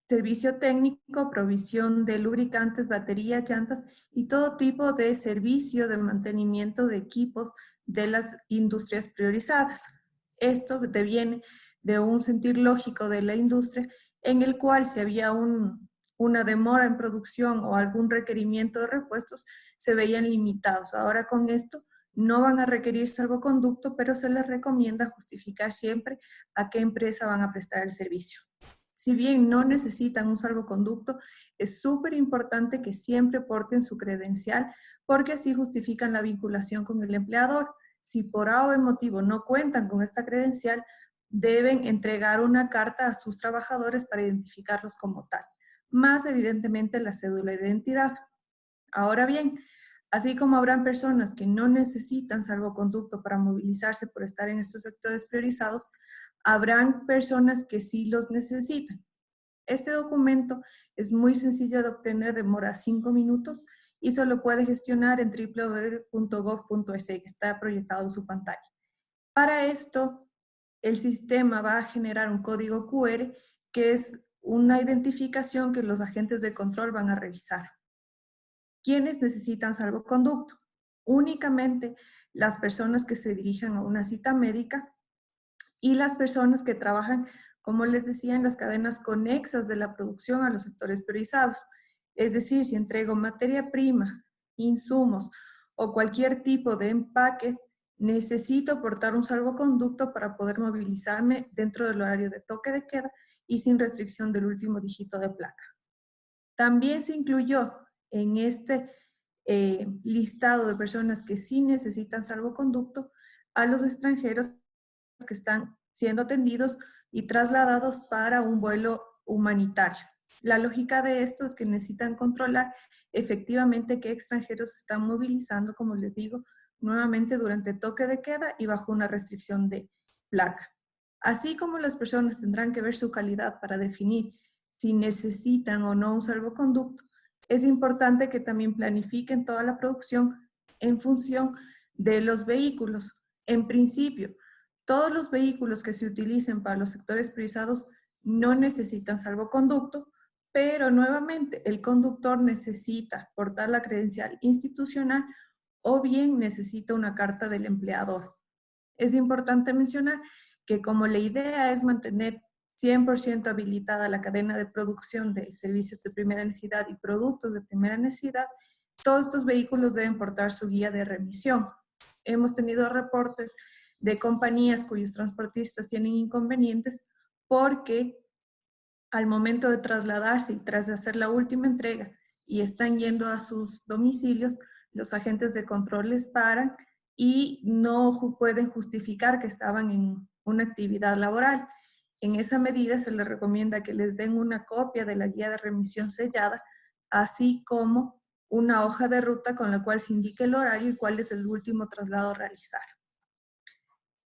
servicio técnico, provisión de lubricantes, baterías, llantas y todo tipo de servicio de mantenimiento de equipos de las industrias priorizadas. Esto deviene de un sentir lógico de la industria en el cual si había una demora en producción o algún requerimiento de repuestos, se veían limitados. Ahora con esto no van a requerir salvoconducto, pero se les recomienda justificar siempre a qué empresa van a prestar el servicio. Si bien no necesitan un salvoconducto, es súper importante que siempre porten su credencial porque así justifican la vinculación con el empleador. Si por A o B motivo no cuentan con esta credencial, deben entregar una carta a sus trabajadores para identificarlos como tal, más evidentemente la cédula de identidad. Ahora bien, así como habrán personas que no necesitan salvoconducto para movilizarse por estar en estos sectores priorizados, habrán personas que sí los necesitan. Este documento es muy sencillo de obtener, demora 5 minutos y se lo puede gestionar en www.gov.es, que está proyectado en su pantalla. Para esto, el sistema va a generar un código QR que es una identificación que los agentes de control van a revisar. ¿Quiénes necesitan salvoconducto? Únicamente las personas que se dirijan a una cita médica y las personas que trabajan, como les decía, en las cadenas conexas de la producción a los sectores priorizados. Es decir, si entrego materia prima, insumos o cualquier tipo de empaques, necesito portar un salvoconducto para poder movilizarme dentro del horario de toque de queda y sin restricción del último dígito de placa. También se incluyó en este listado de personas que sí necesitan salvoconducto a los extranjeros que están siendo atendidos y trasladados para un vuelo humanitario. La lógica de esto es que necesitan controlar efectivamente qué extranjeros se están movilizando, como les digo, nuevamente durante toque de queda y bajo una restricción de placa. Así como las personas tendrán que ver su calidad para definir si necesitan o no un salvoconducto, es importante que también planifiquen toda la producción en función de los vehículos. En principio, todos los vehículos que se utilicen para los sectores priorizados no necesitan salvoconducto, pero nuevamente el conductor necesita portar la credencial institucional o bien necesita una carta del empleador. Es importante mencionar que como la idea es mantener 100% habilitada la cadena de producción de servicios de primera necesidad y productos de primera necesidad, todos estos vehículos deben portar su guía de remisión. Hemos tenido reportes de compañías cuyos transportistas tienen inconvenientes porque al momento de trasladarse y tras de hacer la última entrega y están yendo a sus domicilios, los agentes de control les paran y no pueden justificar que estaban en una actividad laboral. En esa medida se les recomienda que les den una copia de la guía de remisión sellada, así como una hoja de ruta con la cual se indique el horario y cuál es el último traslado a realizar.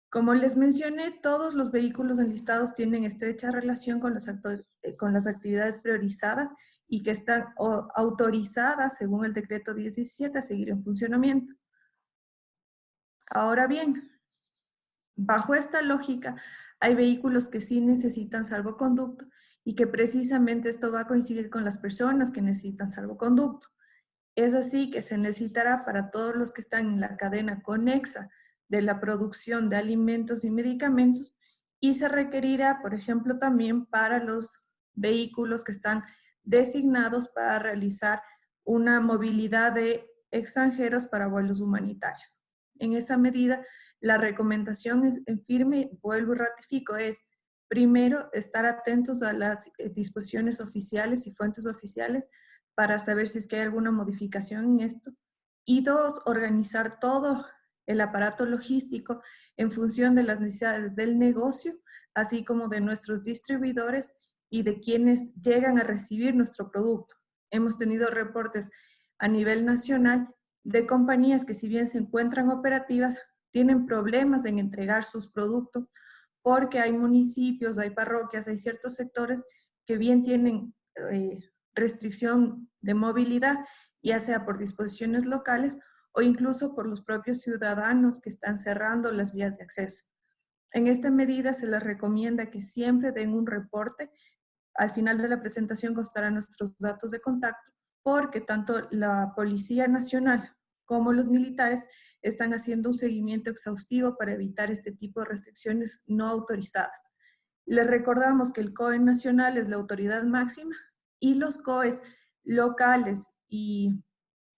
Como les mencioné, todos los vehículos enlistados tienen estrecha relación con las actividades priorizadas y que están autorizadas, según el decreto 1017, a seguir en funcionamiento. Ahora bien, bajo esta lógica, hay vehículos que sí necesitan salvoconducto y que precisamente esto va a coincidir con las personas que necesitan salvoconducto. Es así que se necesitará para todos los que están en la cadena conexa de la producción de alimentos y medicamentos y se requerirá, por ejemplo, también para los vehículos que están designados para realizar una movilidad de extranjeros para vuelos humanitarios. En esa medida, la recomendación es en firme, vuelvo y ratifico, es primero estar atentos a las disposiciones oficiales y fuentes oficiales para saber si es que hay alguna modificación en esto. Y dos, organizar todo el aparato logístico en función de las necesidades del negocio, así como de nuestros distribuidores y de quienes llegan a recibir nuestro producto. Hemos tenido reportes a nivel nacional de compañías que si bien se encuentran operativas, tienen problemas en entregar sus productos porque hay municipios, hay parroquias, hay ciertos sectores que bien tienen restricción de movilidad, ya sea por disposiciones locales o incluso por los propios ciudadanos que están cerrando las vías de acceso. En esta medida se les recomienda que siempre den un reporte. Al final de la presentación constarán nuestros datos de contacto, porque tanto la Policía Nacional como los militares están haciendo un seguimiento exhaustivo para evitar este tipo de restricciones no autorizadas. Les recordamos que el COE nacional es la autoridad máxima y los COEs locales y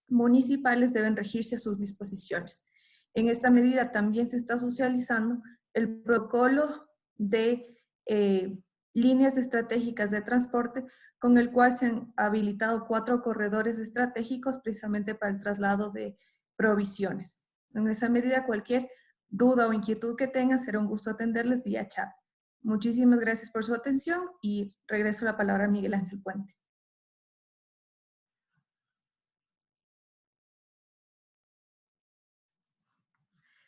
municipales deben regirse a sus disposiciones. En esta medida también se está socializando el protocolo de líneas estratégicas de transporte con el cual se han habilitado 4 corredores estratégicos precisamente para el traslado de provisiones. En esa medida, cualquier duda o inquietud que tengan, será un gusto atenderles vía chat. Muchísimas gracias por su atención y regreso la palabra a Miguel Ángel Puente.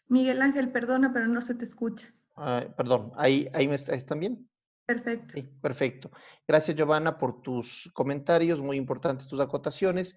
Miguel Ángel, perdona, pero no se te escucha. Perdón, ¿ahí están bien? Perfecto. Sí, perfecto. Gracias, Giovanna, por tus comentarios, muy importantes tus acotaciones.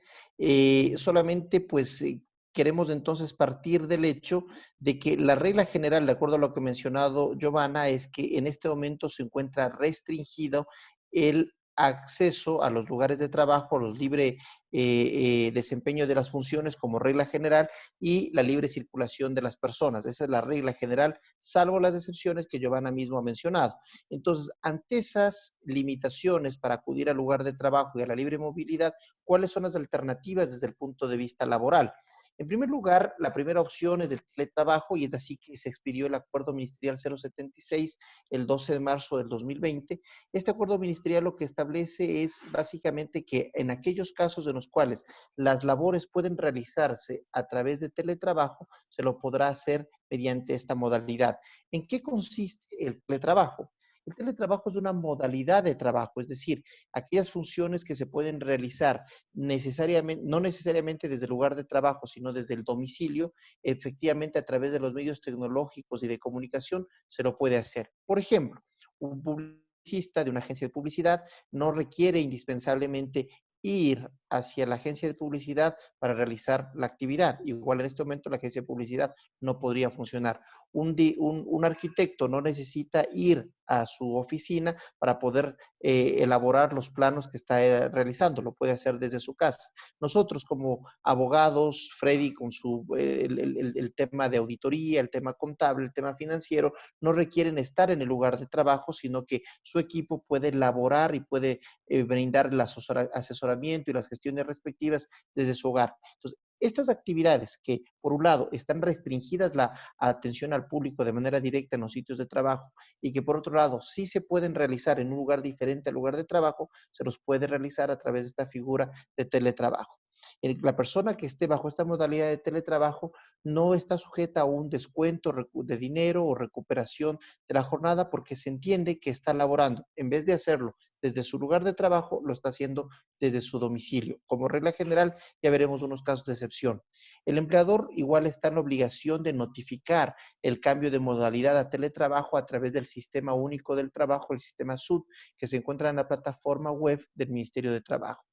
Solamente, pues, queremos entonces partir del hecho de que la regla general, de acuerdo a lo que ha mencionado Giovanna, es que en este momento se encuentra restringido el acceso a los lugares de trabajo, los libre desempeño de las funciones como regla general y la libre circulación de las personas. Esa es la regla general, salvo las excepciones que Giovanna mismo ha mencionado. Entonces, ante esas limitaciones para acudir al lugar de trabajo y a la libre movilidad, ¿cuáles son las alternativas desde el punto de vista laboral? En primer lugar, la primera opción es el teletrabajo y es así que se expidió el Acuerdo Ministerial 076 el 12 de marzo del 2020. Este acuerdo ministerial lo que establece es básicamente que en aquellos casos en los cuales las labores pueden realizarse a través de teletrabajo, se lo podrá hacer mediante esta modalidad. ¿En qué consiste el teletrabajo? El teletrabajo es una modalidad de trabajo, es decir, aquellas funciones que se pueden realizar no necesariamente desde el lugar de trabajo, sino desde el domicilio, efectivamente a través de los medios tecnológicos y de comunicación se lo puede hacer. Por ejemplo, un publicista de una agencia de publicidad no requiere indispensablemente ir hacia la agencia de publicidad para realizar la actividad. Igual en este momento la agencia de publicidad no podría funcionar. Un arquitecto no necesita ir a su oficina para poder elaborar los planos que está realizando, lo puede hacer desde su casa. Nosotros como abogados, Freddy con el tema de auditoría, el tema contable, el tema financiero, no requieren estar en el lugar de trabajo, sino que su equipo puede elaborar y puede brindar el asesoramiento y las gestiones respectivas desde su hogar. Entonces, estas actividades que, por un lado, están restringidas la atención al público de manera directa en los sitios de trabajo y que, por otro lado, sí se pueden realizar en un lugar diferente al lugar de trabajo, se los puede realizar a través de esta figura de teletrabajo. La persona que esté bajo esta modalidad de teletrabajo no está sujeta a un descuento de dinero o recuperación de la jornada porque se entiende que está laborando. En vez de hacerlo desde su lugar de trabajo, lo está haciendo desde su domicilio. Como regla general, ya veremos unos casos de excepción. El empleador igual está en la obligación de notificar el cambio de modalidad a teletrabajo a través del Sistema Único del Trabajo, el sistema SUT, que se encuentra en la plataforma web del Ministerio de Trabajo.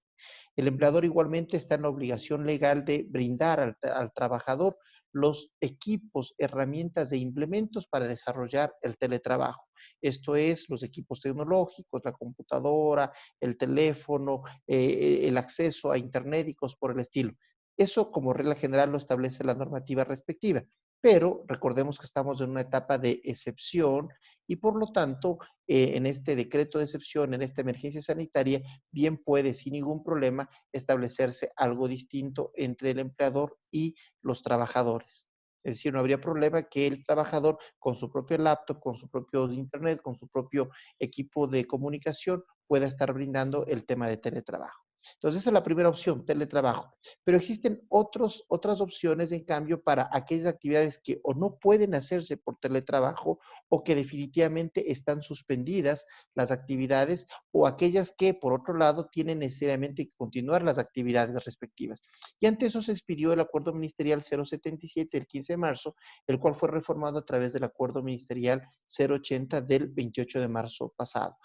El empleador igualmente está en la obligación legal de brindar al trabajador los equipos, herramientas e implementos para desarrollar el teletrabajo. Esto es, los equipos tecnológicos, la computadora, el teléfono, el acceso a Internet y cosas por el estilo. Eso, como regla general, lo establece la normativa respectiva. Pero recordemos que estamos en una etapa de excepción y por lo tanto, en este decreto de excepción, en esta emergencia sanitaria, bien puede sin ningún problema establecerse algo distinto entre el empleador y los trabajadores. Es decir, no habría problema que el trabajador con su propio laptop, con su propio internet, con su propio equipo de comunicación pueda estar brindando el tema de teletrabajo. Entonces, esa es la primera opción, teletrabajo. Pero existen otras opciones, en cambio, para aquellas actividades que o no pueden hacerse por teletrabajo o que definitivamente están suspendidas las actividades o aquellas que, por otro lado, tienen necesariamente que continuar las actividades respectivas. Y ante eso se expidió el Acuerdo Ministerial 077 del 15 de marzo, el cual fue reformado a través del Acuerdo Ministerial 080 del 28 de marzo pasado.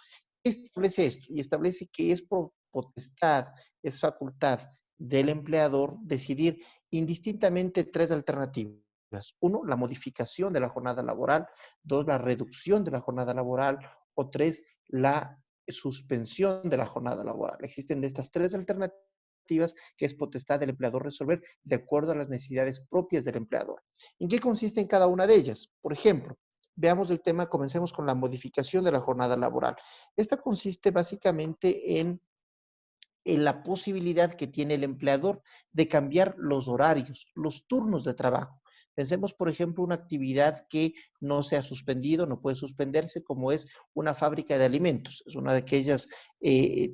Establece esto y establece que es potestad, es facultad del empleador decidir indistintamente tres alternativas. Uno, la modificación de la jornada laboral. Dos, la reducción de la jornada laboral. O tres, la suspensión de la jornada laboral. Existen de estas tres alternativas que es potestad del empleador resolver de acuerdo a las necesidades propias del empleador. ¿En qué consiste en cada una de ellas? Por ejemplo, veamos el tema, comencemos con la modificación de la jornada laboral. Esta consiste básicamente en la posibilidad que tiene el empleador de cambiar los horarios, los turnos de trabajo. Pensemos, por ejemplo, una actividad que no se ha suspendido, no puede suspenderse, como es una fábrica de alimentos. Es uno de aquellos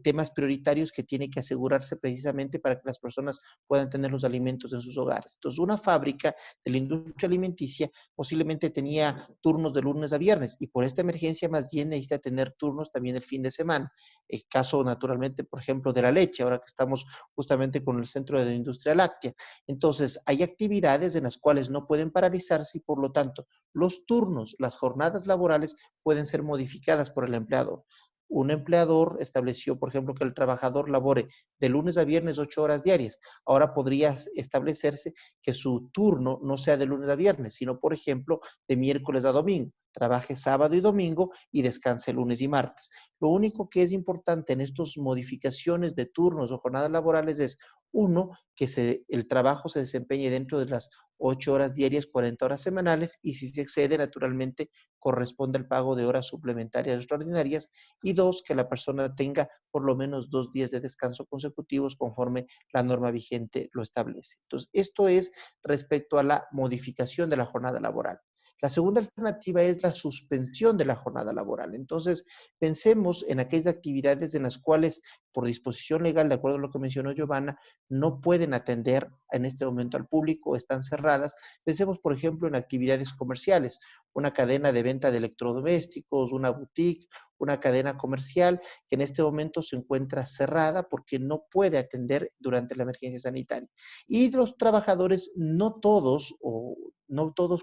temas prioritarios que tiene que asegurarse precisamente para que las personas puedan tener los alimentos en sus hogares. Entonces, una fábrica de la industria alimenticia posiblemente tenía turnos de lunes a viernes y por esta emergencia más bien necesita tener turnos también el fin de semana. El caso, naturalmente, por ejemplo, de la leche, ahora que estamos justamente con el centro de la industria láctea. Entonces, hay actividades en las cuales no pueden paralizarse y, por lo tanto, los turnos, las jornadas laborales pueden ser modificadas por el empleador. Un empleador estableció, por ejemplo, que el trabajador labore de lunes a viernes 8 horas diarias. Ahora podría establecerse que su turno no sea de lunes a viernes, sino, por ejemplo, de miércoles a domingo. Trabaje sábado y domingo y descanse lunes y martes. Lo único que es importante en estas modificaciones de turnos o jornadas laborales es, uno, que el trabajo se desempeñe dentro de las 8 horas diarias, 40 horas semanales, y si se excede, naturalmente, corresponde al pago de horas suplementarias extraordinarias, y dos, que la persona tenga por lo menos 2 días de descanso consecutivos conforme la norma vigente lo establece. Entonces, esto es respecto a la modificación de la jornada laboral. La segunda alternativa es la suspensión de la jornada laboral. Entonces, pensemos en aquellas actividades en las cuales, por disposición legal, de acuerdo a lo que mencionó Giovanna, no pueden atender en este momento al público, están cerradas. Pensemos, por ejemplo, en actividades comerciales, una cadena de venta de electrodomésticos, una boutique, una cadena comercial que en este momento se encuentra cerrada porque no puede atender durante la emergencia sanitaria. Y los trabajadores, no todos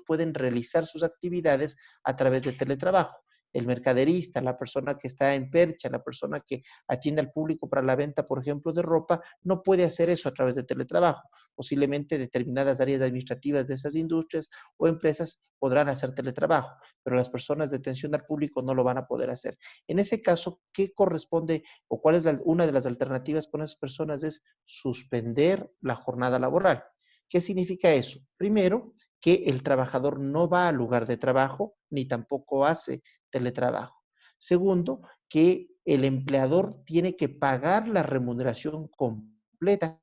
pueden realizar sus actividades a través de teletrabajo. El mercaderista, la persona que está en percha, la persona que atiende al público para la venta, por ejemplo, de ropa, no puede hacer eso a través de teletrabajo. Posiblemente determinadas áreas administrativas de esas industrias o empresas podrán hacer teletrabajo, pero las personas de atención al público no lo van a poder hacer. En ese caso, ¿qué corresponde o cuál es una de las alternativas con esas personas? Es suspender la jornada laboral. ¿Qué significa eso? Primero, que el trabajador no va al lugar de trabajo ni tampoco hace teletrabajo. Segundo, que el empleador tiene que pagar la remuneración completa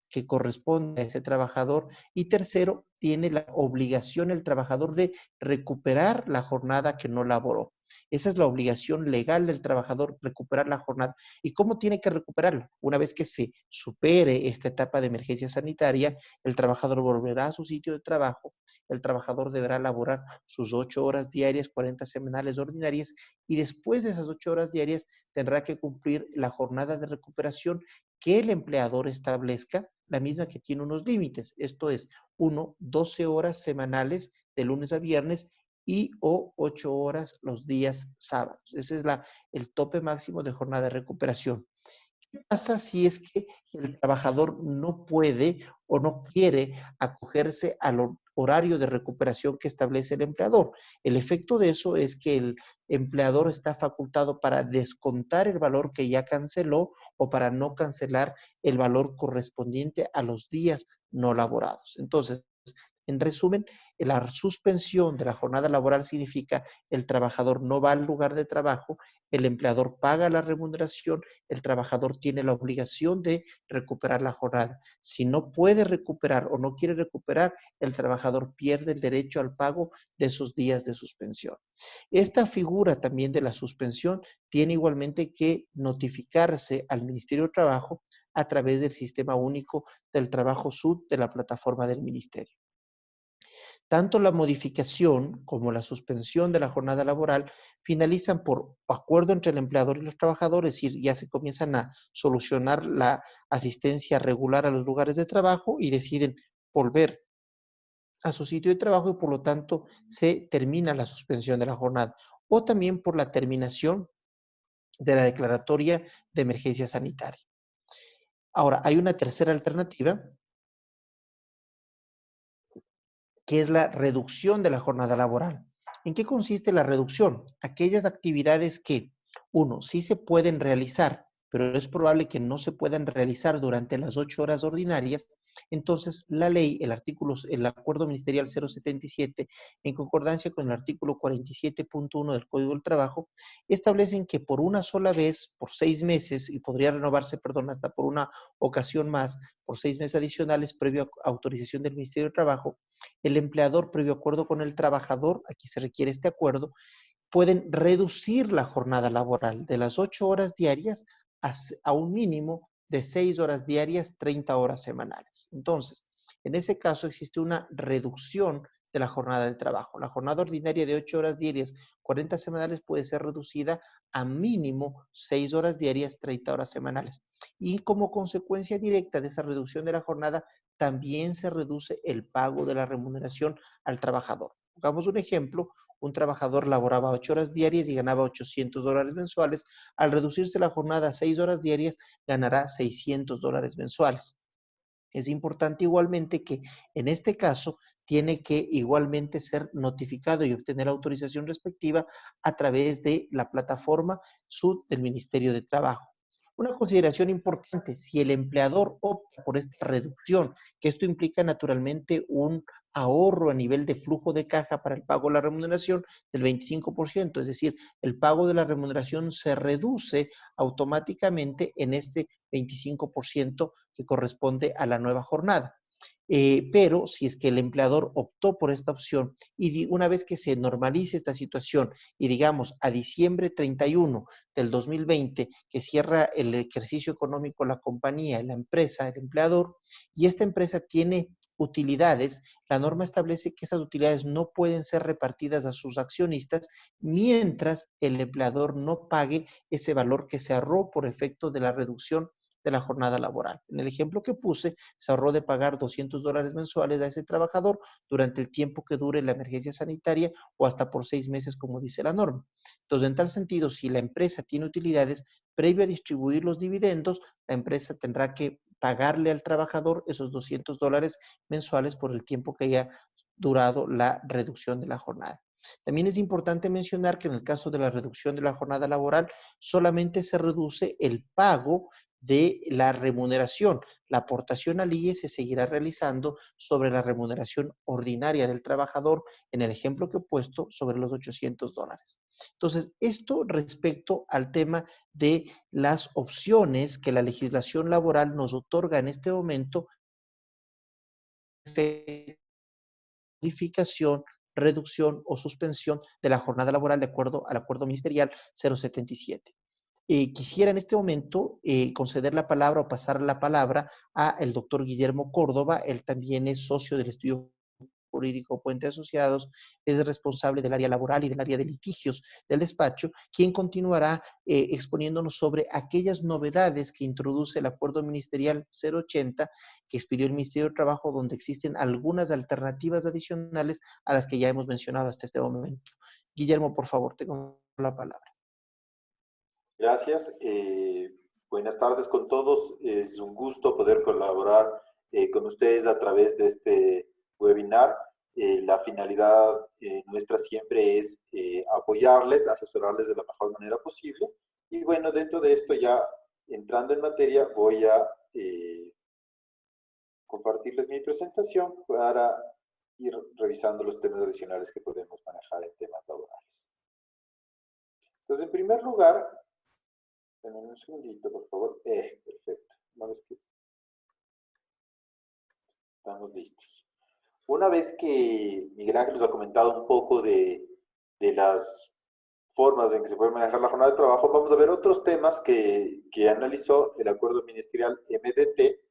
que corresponde a ese trabajador. Y tercero, tiene la obligación el trabajador de recuperar la jornada que no laboró. Esa es la obligación legal del trabajador, recuperar la jornada. ¿Y cómo tiene que recuperarla? Una vez que se supere esta etapa de emergencia sanitaria, el trabajador volverá a su sitio de trabajo, el trabajador deberá laborar sus 8 horas diarias, 40 semanales ordinarias, y después de esas 8 horas diarias tendrá que cumplir la jornada de recuperación que el empleador establezca, la misma que tiene unos límites. Esto es, 12 horas semanales de lunes a viernes y o 8 horas los días sábados. Ese es el tope máximo de jornada de recuperación. ¿Qué pasa si es que el trabajador no puede o no quiere acogerse a lo horario de recuperación que establece el empleador. El efecto de eso es que el empleador está facultado para descontar el valor que ya canceló o para no cancelar el valor correspondiente a los días no laborados. Entonces, en resumen, la suspensión de la jornada laboral significa el trabajador no va al lugar de trabajo, el empleador paga la remuneración, el trabajador tiene la obligación de recuperar la jornada. Si no puede recuperar o no quiere recuperar, el trabajador pierde el derecho al pago de esos días de suspensión. Esta figura también de la suspensión tiene igualmente que notificarse al Ministerio de Trabajo a través del Sistema Único del Trabajo SUT de la plataforma del Ministerio. Tanto la modificación como la suspensión de la jornada laboral finalizan por acuerdo entre el empleador y los trabajadores, es decir, ya se comienzan a solucionar la asistencia regular a los lugares de trabajo y deciden volver a su sitio de trabajo y por lo tanto se termina la suspensión de la jornada. O también por la terminación de la declaratoria de emergencia sanitaria. Ahora, hay una tercera alternativa, que es la reducción de la jornada laboral. ¿En qué consiste la reducción? Aquellas actividades que, uno, sí se pueden realizar, pero es probable que no se puedan realizar durante las 8 horas ordinarias, entonces la ley, el acuerdo ministerial 077, en concordancia con el artículo 47.1 del Código del Trabajo, establecen que por una sola vez, por 6 meses, y podría renovarse, perdón, hasta por una ocasión más, por 6 meses adicionales, previo a autorización del Ministerio de Trabajo, el empleador, previo acuerdo con el trabajador, aquí se requiere este acuerdo, pueden reducir la jornada laboral de las 8 horas diarias a un mínimo de 6 horas diarias, 30 horas semanales. Entonces, en ese caso existe una reducción de la jornada de trabajo. La jornada ordinaria de 8 horas diarias, 40 semanales puede ser reducida a mínimo 6 horas diarias, 30 horas semanales. Y como consecuencia directa de esa reducción de la jornada, también se reduce el pago de la remuneración al trabajador. Pongamos un ejemplo, un trabajador laboraba 8 horas diarias y ganaba $800 mensuales. Al reducirse la jornada a 6 horas diarias, ganará $600 mensuales. Es importante igualmente que en este caso tiene que igualmente ser notificado y obtener autorización respectiva a través de la plataforma SUT del Ministerio de Trabajo. Una consideración importante, si el empleador opta por esta reducción, que esto implica naturalmente un ahorro a nivel de flujo de caja para el pago de la remuneración del 25%, es decir, el pago de la remuneración se reduce automáticamente en este 25% que corresponde a la nueva jornada. Pero si es que el empleador optó por esta opción y una vez que se normalice esta situación y digamos a diciembre 31 del 2020 que cierra el ejercicio económico la compañía, la empresa, el empleador, y esta empresa tiene utilidades, la norma establece que esas utilidades no pueden ser repartidas a sus accionistas mientras el empleador no pague ese valor que se ahorró por efecto de la reducción de la jornada laboral. En el ejemplo que puse, se ahorró de pagar $200 mensuales a ese trabajador durante el tiempo que dure la emergencia sanitaria o hasta por 6 meses, como dice la norma. Entonces, en tal sentido, si la empresa tiene utilidades, previo a distribuir los dividendos, la empresa tendrá que pagarle al trabajador esos $200 mensuales por el tiempo que haya durado la reducción de la jornada. También es importante mencionar que en el caso de la reducción de la jornada laboral, solamente se reduce el pago de la remuneración. La aportación al IE se seguirá realizando sobre la remuneración ordinaria del trabajador, en el ejemplo que he puesto, sobre los $800. Entonces, esto respecto al tema de las opciones que la legislación laboral nos otorga en este momento, modificación, reducción o suspensión de la jornada laboral de acuerdo al acuerdo ministerial 077. Quisiera en este momento conceder la palabra o pasar la palabra a el doctor Guillermo Córdoba. Él también es socio del estudio jurídico Puente Asociados, es responsable del área laboral y del área de litigios del despacho, quien continuará exponiéndonos sobre aquellas novedades que introduce el acuerdo ministerial 080 que expidió el Ministerio de Trabajo, donde existen algunas alternativas adicionales a las que ya hemos mencionado hasta este momento. Guillermo, por favor, tengo la palabra. Gracias. Buenas tardes con todos. Es un gusto poder colaborar con ustedes a través de este webinar. La finalidad nuestra siempre es apoyarles, asesorarles de la mejor manera posible. Y bueno, dentro de esto, ya entrando en materia, voy a compartirles mi presentación para ir revisando los temas adicionales que podemos manejar en temas laborales. Entonces, en primer lugar, denme un segundito, por favor. Perfecto. Una vez que estamos listos. Una vez que Miguel Ángel nos ha comentado un poco de las formas en que se puede manejar la jornada de trabajo, vamos a ver otros temas que analizó el acuerdo ministerial MDT,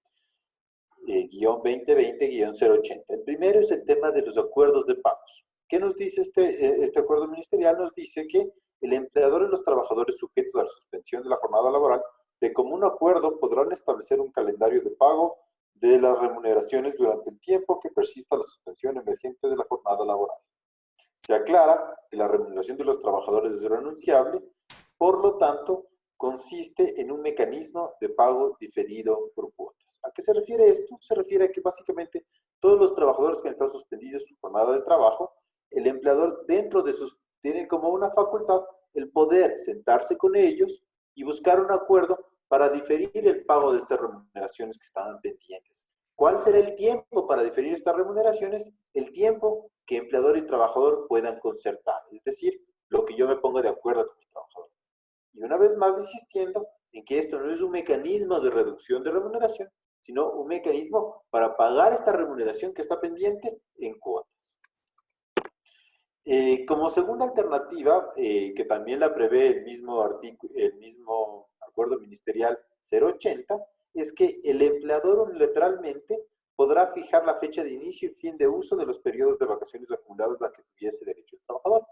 guión 2020-080. El primero es el tema de los acuerdos de pagos. ¿Qué nos dice este acuerdo ministerial? Nos dice que el empleador y los trabajadores sujetos a la suspensión de la jornada laboral, de común acuerdo, podrán establecer un calendario de pago de las remuneraciones durante el tiempo que persista la suspensión emergente de la jornada laboral. Se aclara que la remuneración de los trabajadores es renunciable, por lo tanto, consiste en un mecanismo de pago diferido por cuotas. ¿A qué se refiere esto? Se refiere a que básicamente todos los trabajadores que han estado suspendidos su jornada de trabajo, el empleador dentro de sus, tiene como una facultad el poder sentarse con ellos y buscar un acuerdo para diferir el pago de estas remuneraciones que estaban pendientes. ¿Cuál será el tiempo para diferir estas remuneraciones? El tiempo que empleador y trabajador puedan concertar, es decir, lo que yo me ponga de acuerdo con mi trabajador. Y una vez más insistiendo en que esto no es un mecanismo de reducción de remuneración, sino un mecanismo para pagar esta remuneración que está pendiente en cuotas. Como segunda alternativa, que también la prevé el mismo acuerdo ministerial 080, es que el empleador unilateralmente podrá fijar la fecha de inicio y fin de uso de los periodos de vacaciones acumulados a que tuviese derecho el trabajador.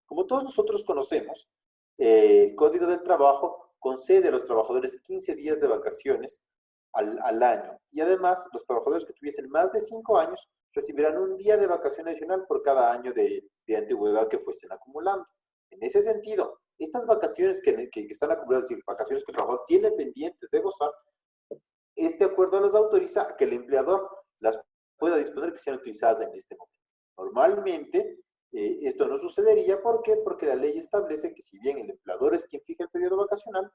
Como todos nosotros conocemos, el Código del Trabajo concede a los trabajadores 15 días de vacaciones al año. Y además, los trabajadores que tuviesen más de 5 años recibirán un día de vacación adicional por cada año de antigüedad que fuesen acumulando. En ese sentido, estas vacaciones que están acumuladas, es decir, vacaciones que el trabajador tiene pendientes de gozar, este acuerdo les autoriza a que el empleador las pueda disponer que sean utilizadas en este momento. Normalmente, esto no sucedería. ¿Por qué? Porque la ley establece que si bien el empleador es quien fija el periodo vacacional,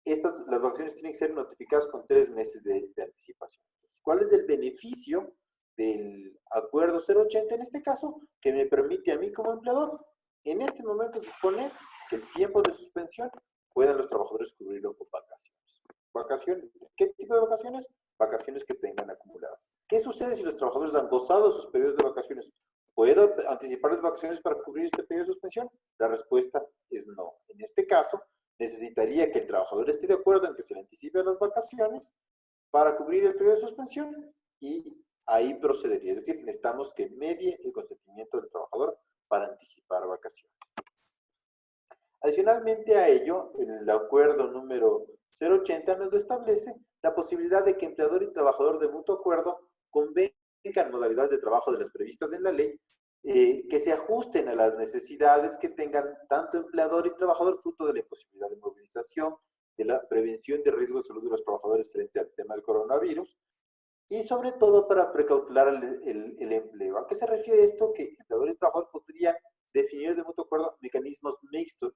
las vacaciones tienen que ser notificadas con 3 meses de anticipación. Entonces, ¿cuál es el beneficio del acuerdo 080 en este caso? Que me permite a mí como empleador en este momento disponer que el tiempo de suspensión puedan los trabajadores cubrirlo con vacaciones. ¿Vacaciones? ¿Qué tipo de vacaciones? Vacaciones que tengan acumuladas. ¿Qué sucede si los trabajadores han gozado sus periodos de vacaciones? ¿Puedo anticipar las vacaciones para cubrir este periodo de suspensión? La respuesta es no. En este caso, necesitaría que el trabajador esté de acuerdo en que se le anticipen las vacaciones para cubrir el periodo de suspensión y ahí procedería. Es decir, necesitamos que medie el consentimiento del trabajador para anticipar vacaciones. Adicionalmente a ello, el acuerdo número 080 nos establece la posibilidad de que empleador y trabajador de mutuo acuerdo convengan modalidades de trabajo de las previstas en la ley que se ajusten a las necesidades que tengan tanto empleador y trabajador, fruto de la imposibilidad de movilización, de la prevención de riesgos de salud de los trabajadores frente al tema del coronavirus, y sobre todo para precautelar el empleo. ¿A qué se refiere esto? Que empleador y trabajador podrían definir de mutuo acuerdo mecanismos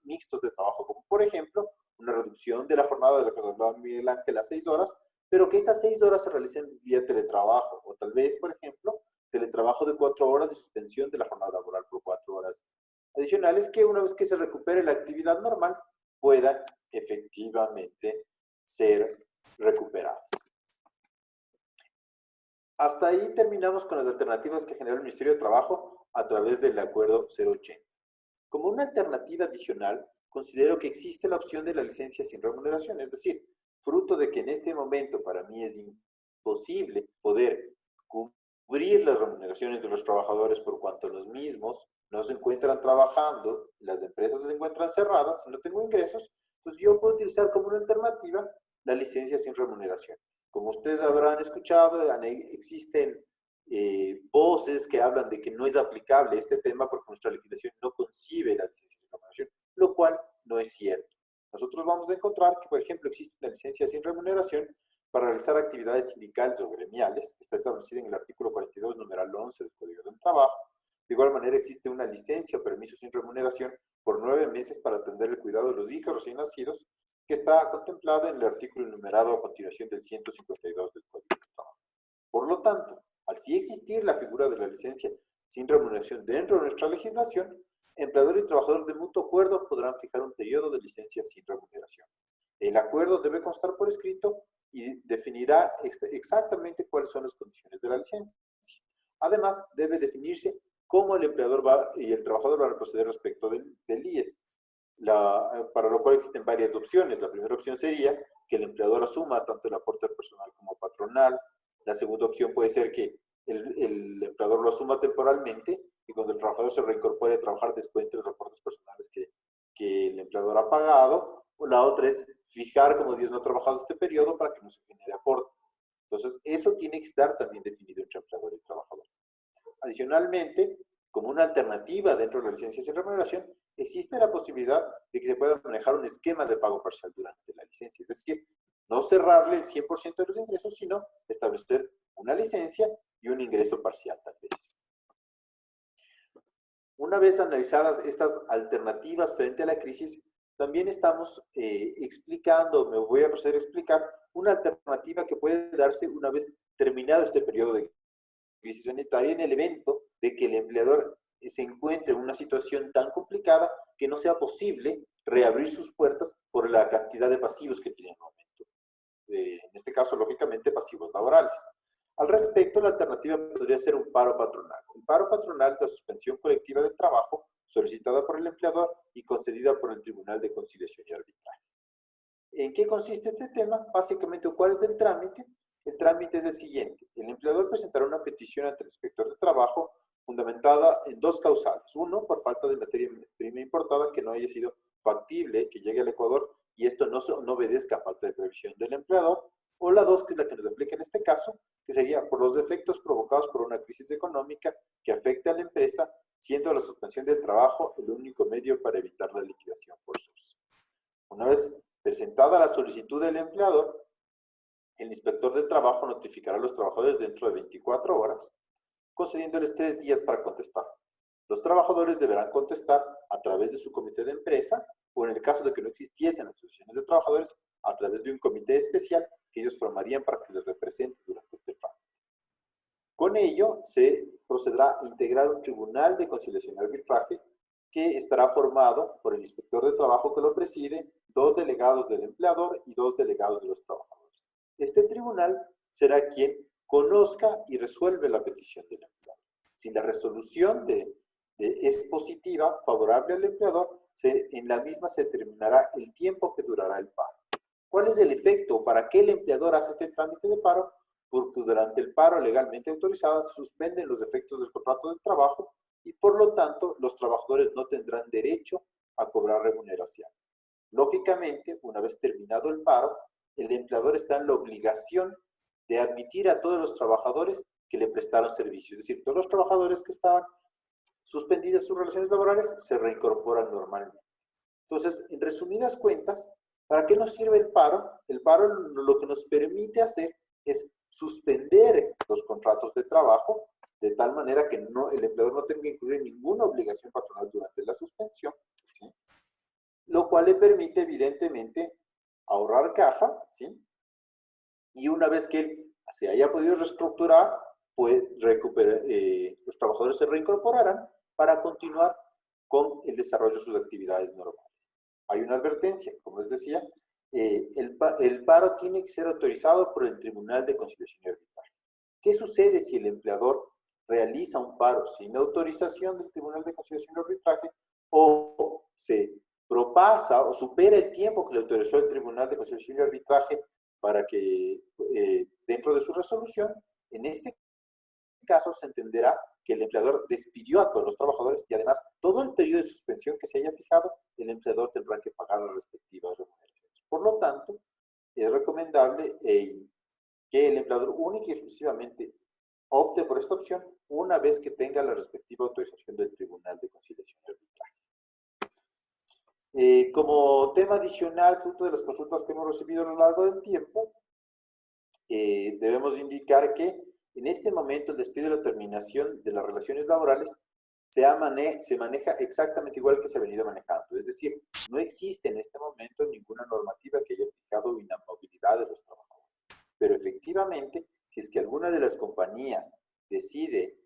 mixtos de trabajo, como por ejemplo una reducción de la jornada de la que se hablaba Miguel Ángel a 6 horas, pero que estas 6 horas se realicen vía teletrabajo, o tal vez, por ejemplo, teletrabajo de 4 horas de suspensión de la jornada laboral por 4 horas adicionales, que una vez que se recupere la actividad normal, puedan efectivamente ser recuperadas. Hasta ahí terminamos con las alternativas que generó el Ministerio de Trabajo a través del acuerdo 080. Como una alternativa adicional, considero que existe la opción de la licencia sin remuneración, es decir, fruto de que en este momento para mí es imposible poder cubrir las remuneraciones de los trabajadores por cuanto los mismos no se encuentran trabajando, las empresas se encuentran cerradas, no tengo ingresos, pues yo puedo utilizar como una alternativa la licencia sin remuneración. Como ustedes habrán escuchado, existen voces que hablan de que no es aplicable este tema porque nuestra legislación no concibe la licencia sin remuneración, lo cual no es cierto. Nosotros vamos a encontrar que, por ejemplo, existe una licencia sin remuneración para realizar actividades sindicales o gremiales, que está establecida en el artículo 42, numeral 11 del Código del Trabajo, De igual manera, existe una licencia o permiso sin remuneración por 9 meses para atender el cuidado de los hijos recién nacidos, que está contemplado en el artículo enumerado a continuación del 152 del Código de Trabajo. Por lo tanto, al sí existir la figura de la licencia sin remuneración dentro de nuestra legislación, empleador y trabajador de mutuo acuerdo podrán fijar un periodo de licencia sin remuneración. El acuerdo debe constar por escrito y definirá exactamente cuáles son las condiciones de la licencia. Además, debe definirse cómo el empleador y el trabajador van a proceder respecto del IES, para lo cual existen varias opciones. La primera opción sería que el empleador asuma tanto el aporte personal como patronal. La segunda opción puede ser que el empleador lo asuma temporalmente y cuando el trabajador se reincorpore a trabajar descuente los aportes personales que el empleador ha pagado. O la otra es fijar como 10 no trabajados este periodo para que no se genere aporte. Entonces, eso tiene que estar también definido entre empleador y trabajador. Adicionalmente, como una alternativa dentro de la licencia sin remuneración, existe la posibilidad de que se pueda manejar un esquema de pago parcial durante la licencia. Es decir, no cerrarle el 100% de los ingresos, sino establecer una licencia y un ingreso parcial tal vez. Una vez analizadas estas alternativas frente a la crisis, también estamos explicando, me voy a proceder a explicar, una alternativa que puede darse una vez terminado este periodo de crisis sanitaria en el evento de que el empleador se encuentre en una situación tan complicada que no sea posible reabrir sus puertas por la cantidad de pasivos que tiene en el momento. En este caso, lógicamente, pasivos laborales. Al respecto, la alternativa podría ser un paro patronal. Un paro patronal es la suspensión colectiva del trabajo solicitada por el empleador y concedida por el Tribunal de Conciliación y Arbitraje. ¿En qué consiste este tema? Básicamente, ¿cuál es el trámite? El trámite es el siguiente. El empleador presentará una petición ante el inspector de trabajo fundamentada en dos causales. Uno, por falta de materia prima importada que no haya sido factible que llegue al Ecuador y esto no obedezca a falta de previsión del empleador. O la dos, que es la que nos aplica en este caso, que sería por los efectos provocados por una crisis económica que afecte a la empresa, siendo la suspensión del trabajo el único medio para evitar la liquidación forzosa. Una vez presentada la solicitud del empleador, el inspector de trabajo notificará a los trabajadores dentro de 24 horas, concediéndoles 3 días para contestar. Los trabajadores deberán contestar a través de su comité de empresa o en el caso de que no existiesen asociaciones de trabajadores, a través de un comité especial que ellos formarían para que les represente durante este trámite. Con ello, se procederá a integrar un tribunal de conciliación y arbitraje que estará formado por el inspector de trabajo que lo preside, 2 delegados del empleador y 2 delegados de los trabajadores. Este tribunal será quien conozca y resuelve la petición del empleador. Si la resolución es positiva, favorable al empleador, en la misma se determinará el tiempo que durará el paro. ¿Cuál es el efecto? ¿Para qué el empleador hace este trámite de paro? Porque durante el paro legalmente autorizado se suspenden los efectos del contrato de trabajo y por lo tanto los trabajadores no tendrán derecho a cobrar remuneración. Lógicamente, una vez terminado el paro, el empleador está en la obligación de admitir a todos los trabajadores que le prestaron servicios. Es decir, todos los trabajadores que estaban suspendidas sus relaciones laborales se reincorporan normalmente. Entonces, en resumidas cuentas, ¿para qué nos sirve el paro? El paro lo que nos permite hacer es suspender los contratos de trabajo de tal manera que el empleador no tenga que incluir ninguna obligación patronal durante la suspensión, ¿sí? Lo cual le permite evidentemente ahorrar caja, ¿sí? Y una vez que él se haya podido reestructurar, pues los trabajadores se reincorporarán para continuar con el desarrollo de sus actividades normales. Hay una advertencia, como les decía, el paro tiene que ser autorizado por el Tribunal de Conciliación y Arbitraje. ¿Qué sucede si el empleador realiza un paro sin autorización del Tribunal de Conciliación y Arbitraje o se propasa o supera el tiempo que le autorizó el Tribunal de Conciliación y Arbitraje para que dentro de su resolución, en este caso se entenderá que el empleador despidió a todos los trabajadores y además todo el periodo de suspensión que se haya fijado, el empleador tendrá que pagar las respectivas remuneraciones. Por lo tanto, es recomendable que el empleador única y exclusivamente opte por esta opción una vez que tenga la respectiva autorización del Tribunal de Conciliación y Arbitraje. Como tema adicional, fruto de las consultas que hemos recibido a lo largo del tiempo, debemos indicar que en este momento el despido y la terminación de las relaciones laborales se maneja exactamente igual que se ha venido manejando. Es decir, no existe en este momento ninguna normativa que haya fijado inamovilidad de los trabajadores. Pero efectivamente, si es que alguna de las compañías decide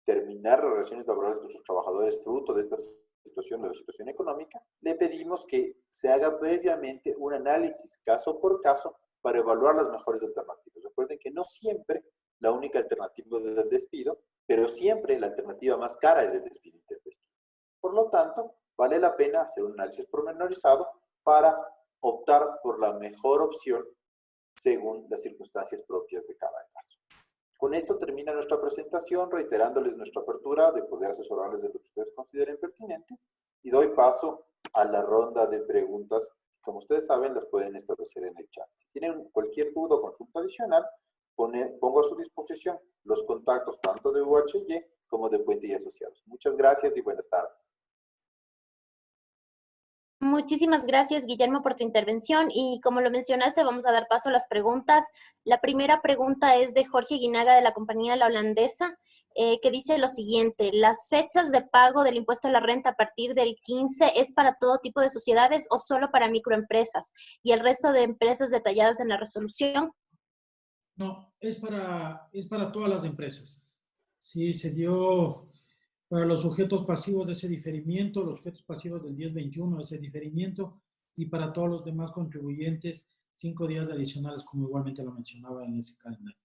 terminar las relaciones laborales con sus trabajadores fruto de esta situación, de la situación económica, le pedimos que se haga previamente un análisis caso por caso para evaluar las mejores alternativas. Recuerden que no siempre la única alternativa es el despido, pero siempre la alternativa más cara es el despido intempestivo. Por lo tanto, vale la pena hacer un análisis pormenorizado para optar por la mejor opción según las circunstancias propias de cada caso. Con esto termina nuestra presentación, reiterándoles nuestra apertura de poder asesorarles de lo que ustedes consideren pertinente, y doy paso a la ronda de preguntas. Como ustedes saben, las pueden establecer en el chat. Si tienen cualquier duda o consulta adicional, pongo a su disposición los contactos tanto de UHY como de Puente y Asociados. Muchas gracias y buenas tardes. Muchísimas gracias, Guillermo, por tu intervención. Y como lo mencionaste, vamos a dar paso a las preguntas. La primera pregunta es de Jorge Guinaga, de la compañía La Holandesa, que dice lo siguiente: ¿las fechas de pago del impuesto a la renta a partir del 15 es para todo tipo de sociedades o solo para microempresas? Y el resto de empresas detalladas en la resolución. No, es para todas las empresas. Sí, se dio para los sujetos pasivos de ese diferimiento, los sujetos pasivos del 1021 de ese diferimiento, y para todos los demás contribuyentes, 5 días adicionales, como igualmente lo mencionaba en ese calendario.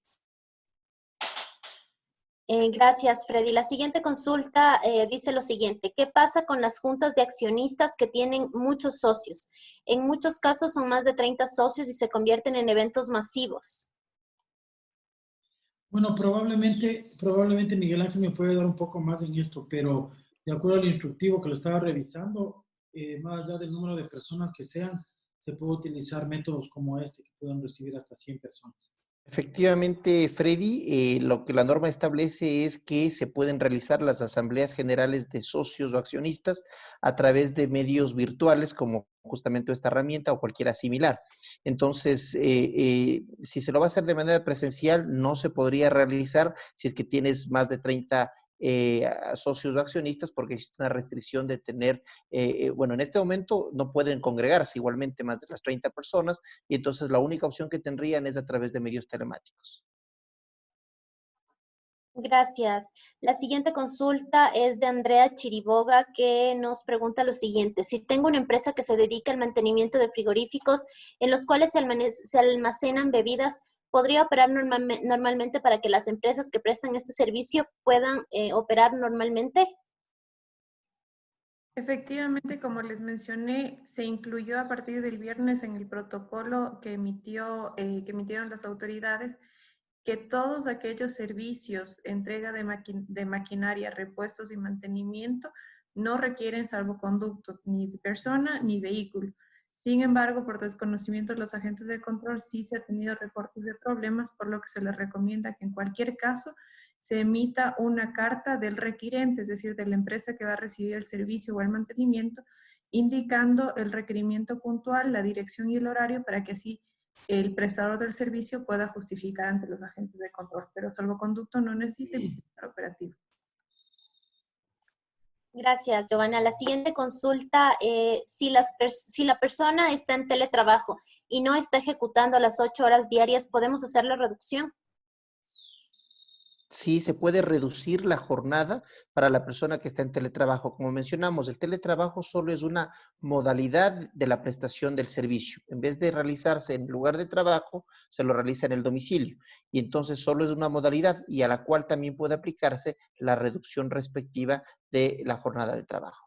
Gracias, Freddy. La siguiente consulta dice lo siguiente: ¿qué pasa con las juntas de accionistas que tienen muchos socios? En muchos casos son más de 30 socios y se convierten en eventos masivos. Bueno, probablemente Miguel Ángel me puede dar un poco más en esto, pero de acuerdo al instructivo que lo estaba revisando, más allá del número de personas que sean, se puede utilizar métodos como este que puedan recibir hasta 100 personas. Efectivamente, Freddy, lo que la norma establece es que se pueden realizar las asambleas generales de socios o accionistas a través de medios virtuales, como justamente esta herramienta o cualquiera similar. Entonces, si se lo va a hacer de manera presencial, no se podría realizar si es que tienes más de 30 socios o accionistas, porque existe una restricción de tener, bueno, en este momento no pueden congregarse igualmente más de las 30 personas, y entonces la única opción que tendrían es a través de medios telemáticos. Gracias. La siguiente consulta es de Andrea Chiriboga, que nos pregunta lo siguiente: si tengo una empresa que se dedica al mantenimiento de frigoríficos en los cuales se almacenan bebidas, ¿podría operar normalmente para que las empresas que prestan este servicio puedan operar normalmente? Efectivamente, como les mencioné, se incluyó a partir del viernes en el protocolo que emitieron las autoridades, que todos aquellos servicios, entrega de maquinaria, repuestos y mantenimiento, no requieren salvoconducto ni de persona ni vehículo. Sin embargo, por desconocimiento de los agentes de control, sí se ha tenido reportes de problemas, por lo que se les recomienda que en cualquier caso se emita una carta del requirente, es decir, de la empresa que va a recibir el servicio o el mantenimiento, indicando el requerimiento puntual, la dirección y el horario, para que así el prestador del servicio pueda justificar ante los agentes de control. Pero salvoconducto no necesita estar operativo. Gracias, Giovanna. La siguiente consulta: si la persona está en teletrabajo y no está ejecutando las 8 horas diarias, ¿podemos hacer la reducción? Sí, se puede reducir la jornada para la persona que está en teletrabajo. Como mencionamos, el teletrabajo solo es una modalidad de la prestación del servicio. En vez de realizarse en el lugar de trabajo, se lo realiza en el domicilio. Y entonces solo es una modalidad, y a la cual también puede aplicarse la reducción respectiva de la jornada de trabajo.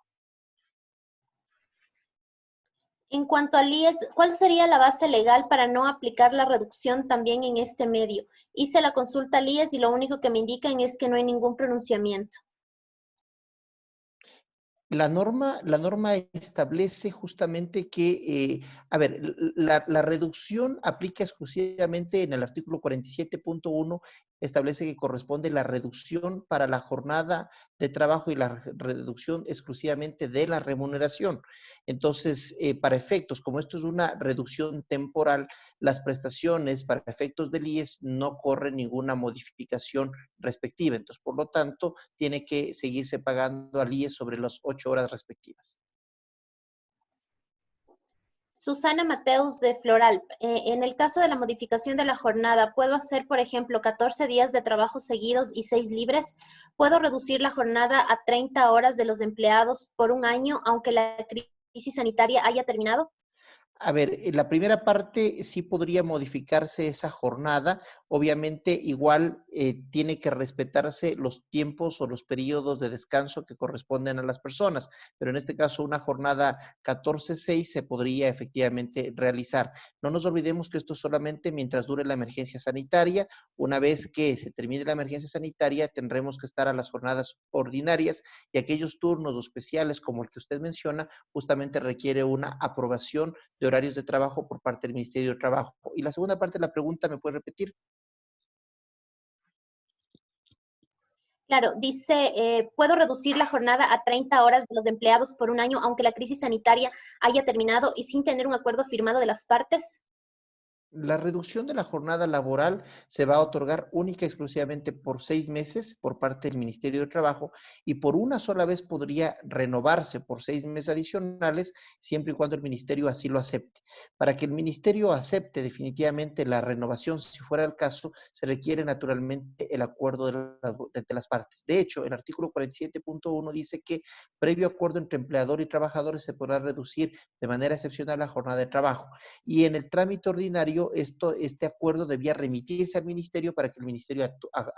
En cuanto al IES, ¿cuál sería la base legal para no aplicar la reducción también en este medio? Hice la consulta al IES y lo único que me indican es que no hay ningún pronunciamiento. La norma establece justamente que, a ver, la reducción aplica exclusivamente en el artículo 47.1 establece que corresponde la reducción para la jornada de trabajo y la reducción exclusivamente de la remuneración. Entonces, para efectos, como esto es una reducción temporal, las prestaciones para efectos del IES no corren ninguna modificación respectiva. Entonces, por lo tanto, tiene que seguirse pagando al IES sobre las 8 horas respectivas. Susana Mateus de Floral, en el caso de la modificación de la jornada, ¿puedo hacer, por ejemplo, 14 días de trabajo seguidos y 6 libres? ¿Puedo reducir la jornada a 30 horas de los empleados por un año, aunque la crisis sanitaria haya terminado? A ver, en la primera parte sí podría modificarse esa jornada. Obviamente, igual tiene que respetarse los tiempos o los periodos de descanso que corresponden a las personas. Pero en este caso, una jornada 14/6 se podría efectivamente realizar. No nos olvidemos que esto es solamente mientras dure la emergencia sanitaria. Una vez que se termine la emergencia sanitaria, tendremos que estar a las jornadas ordinarias y aquellos turnos especiales como el que usted menciona, justamente requiere una aprobación de horarios de trabajo por parte del Ministerio de Trabajo. Y la segunda parte de la pregunta, ¿me puede repetir? Claro, dice, ¿puedo reducir la jornada a 30 horas de los empleados por un año, aunque la crisis sanitaria haya terminado y sin tener un acuerdo firmado de las partes? La reducción de la jornada laboral se va a otorgar única y exclusivamente por 6 meses por parte del Ministerio de Trabajo y por una sola vez podría renovarse por 6 meses adicionales siempre y cuando el Ministerio así lo acepte. Para que el Ministerio acepte definitivamente la renovación, si fuera el caso, se requiere naturalmente el acuerdo de las partes. De hecho, el artículo 47.1 dice que previo acuerdo entre empleador y trabajadores se podrá reducir de manera excepcional la jornada de trabajo. Y en el trámite ordinario, este acuerdo debía remitirse al ministerio para que el ministerio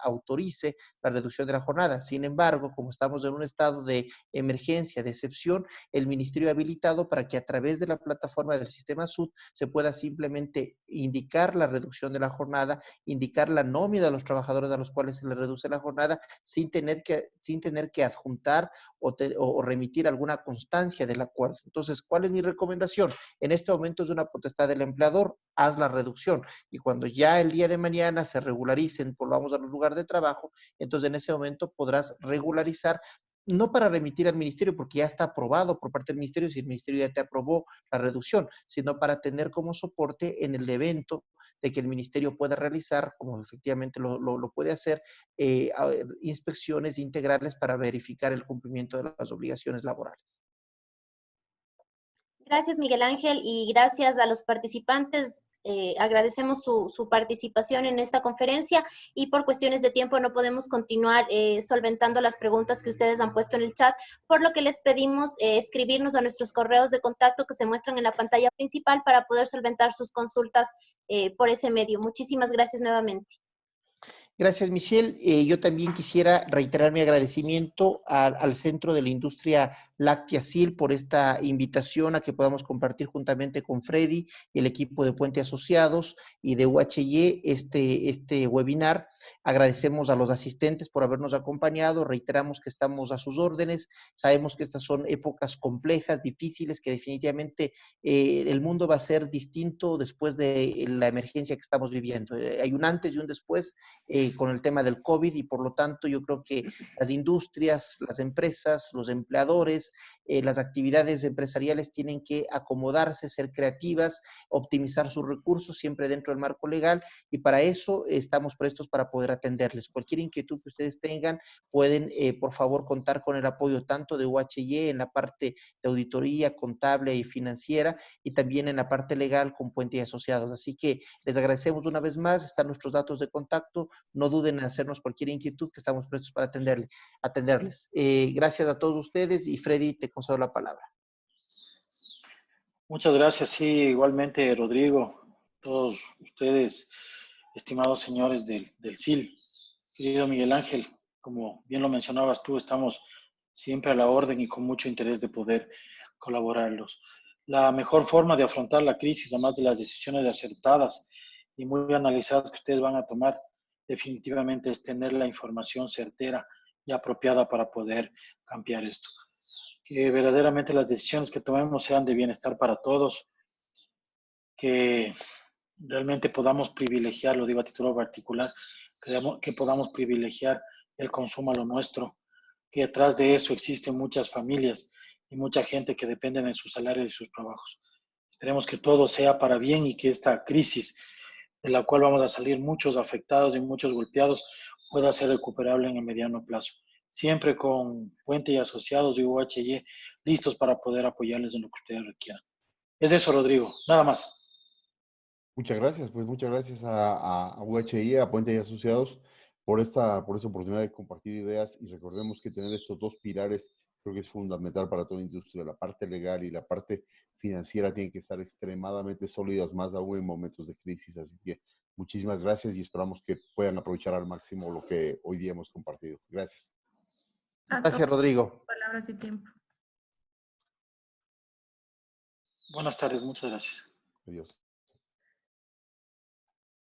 autorice la reducción de la jornada. Sin embargo, como estamos en un estado de emergencia, de excepción, el ministerio ha habilitado para que a través de la plataforma del sistema SUD se pueda simplemente indicar la reducción de la jornada, indicar la nómina de los trabajadores a los cuales se les reduce la jornada sin tener que adjuntar o remitir alguna constancia del acuerdo. Entonces, ¿cuál es mi recomendación? En este momento es una potestad del empleador, haz la reducción. Y cuando ya el día de mañana se regularicen, volvamos a los lugares de trabajo, entonces en ese momento podrás regularizar, no para remitir al ministerio, porque ya está aprobado por parte del ministerio, si el ministerio ya te aprobó la reducción, sino para tener como soporte en el evento de que el ministerio pueda realizar, como efectivamente lo puede hacer, inspecciones integrales para verificar el cumplimiento de las obligaciones laborales. Gracias, Miguel Ángel, y gracias a los participantes. Agradecemos su participación en esta conferencia y por cuestiones de tiempo no podemos continuar solventando las preguntas que ustedes han puesto en el chat, por lo que les pedimos escribirnos a nuestros correos de contacto que se muestran en la pantalla principal para poder solventar sus consultas por ese medio. Muchísimas gracias nuevamente. Gracias, Michelle. Yo también quisiera reiterar mi agradecimiento al Centro de la Industria Láctea SIL por esta invitación a que podamos compartir juntamente con Freddy y el equipo de Puente Asociados y de UHY este webinar. Agradecemos a los asistentes por habernos acompañado, reiteramos que estamos a sus órdenes, sabemos que estas son épocas complejas, difíciles, que definitivamente el mundo va a ser distinto después de la emergencia que estamos viviendo. Hay un antes y un después con el tema del COVID y por lo tanto yo creo que las industrias, las empresas, los empleadores, las actividades empresariales tienen que acomodarse, ser creativas, optimizar sus recursos siempre dentro del marco legal y para eso estamos prestos para poder atenderles. Cualquier inquietud que ustedes tengan pueden por favor contar con el apoyo tanto de UHY en la parte de auditoría, contable y financiera y también en la parte legal con Puente y Asociados. Así que les agradecemos una vez más, están nuestros datos de contacto, no duden en hacernos cualquier inquietud que estamos prestos para atenderles. Gracias a todos ustedes y Freddy, te concedo la palabra. Muchas gracias, sí, igualmente Rodrigo, todos ustedes, estimados señores del SIL, querido Miguel Ángel, como bien lo mencionabas tú, estamos siempre a la orden y con mucho interés de poder colaborarlos. La mejor forma de afrontar la crisis, además de las decisiones acertadas y muy analizadas que ustedes van a tomar, definitivamente es tener la información certera y apropiada para poder cambiar esto. Que verdaderamente las decisiones que tomemos sean de bienestar para todos, que realmente podamos privilegiar, lo digo a título particular, que podamos privilegiar el consumo a lo nuestro, que detrás de eso existen muchas familias y mucha gente que dependen de su salario y sus trabajos. Esperemos que todo sea para bien y que esta crisis de la cual vamos a salir muchos afectados y muchos golpeados pueda ser recuperable en el mediano plazo. Siempre con Puente y Asociados y UHY listos para poder apoyarles en lo que ustedes requieran. Es eso, Rodrigo. Nada más. Muchas gracias, pues muchas gracias a UHI, a Puente y Asociados, por esta oportunidad de compartir ideas y recordemos que tener estos dos pilares creo que es fundamental para toda industria. La parte legal y la parte financiera tienen que estar extremadamente sólidas, más aún en momentos de crisis. Así que muchísimas gracias y esperamos que puedan aprovechar al máximo lo que hoy día hemos compartido. Gracias. Gracias, Rodrigo. Palabras y tiempo. Buenas tardes, muchas gracias. Adiós.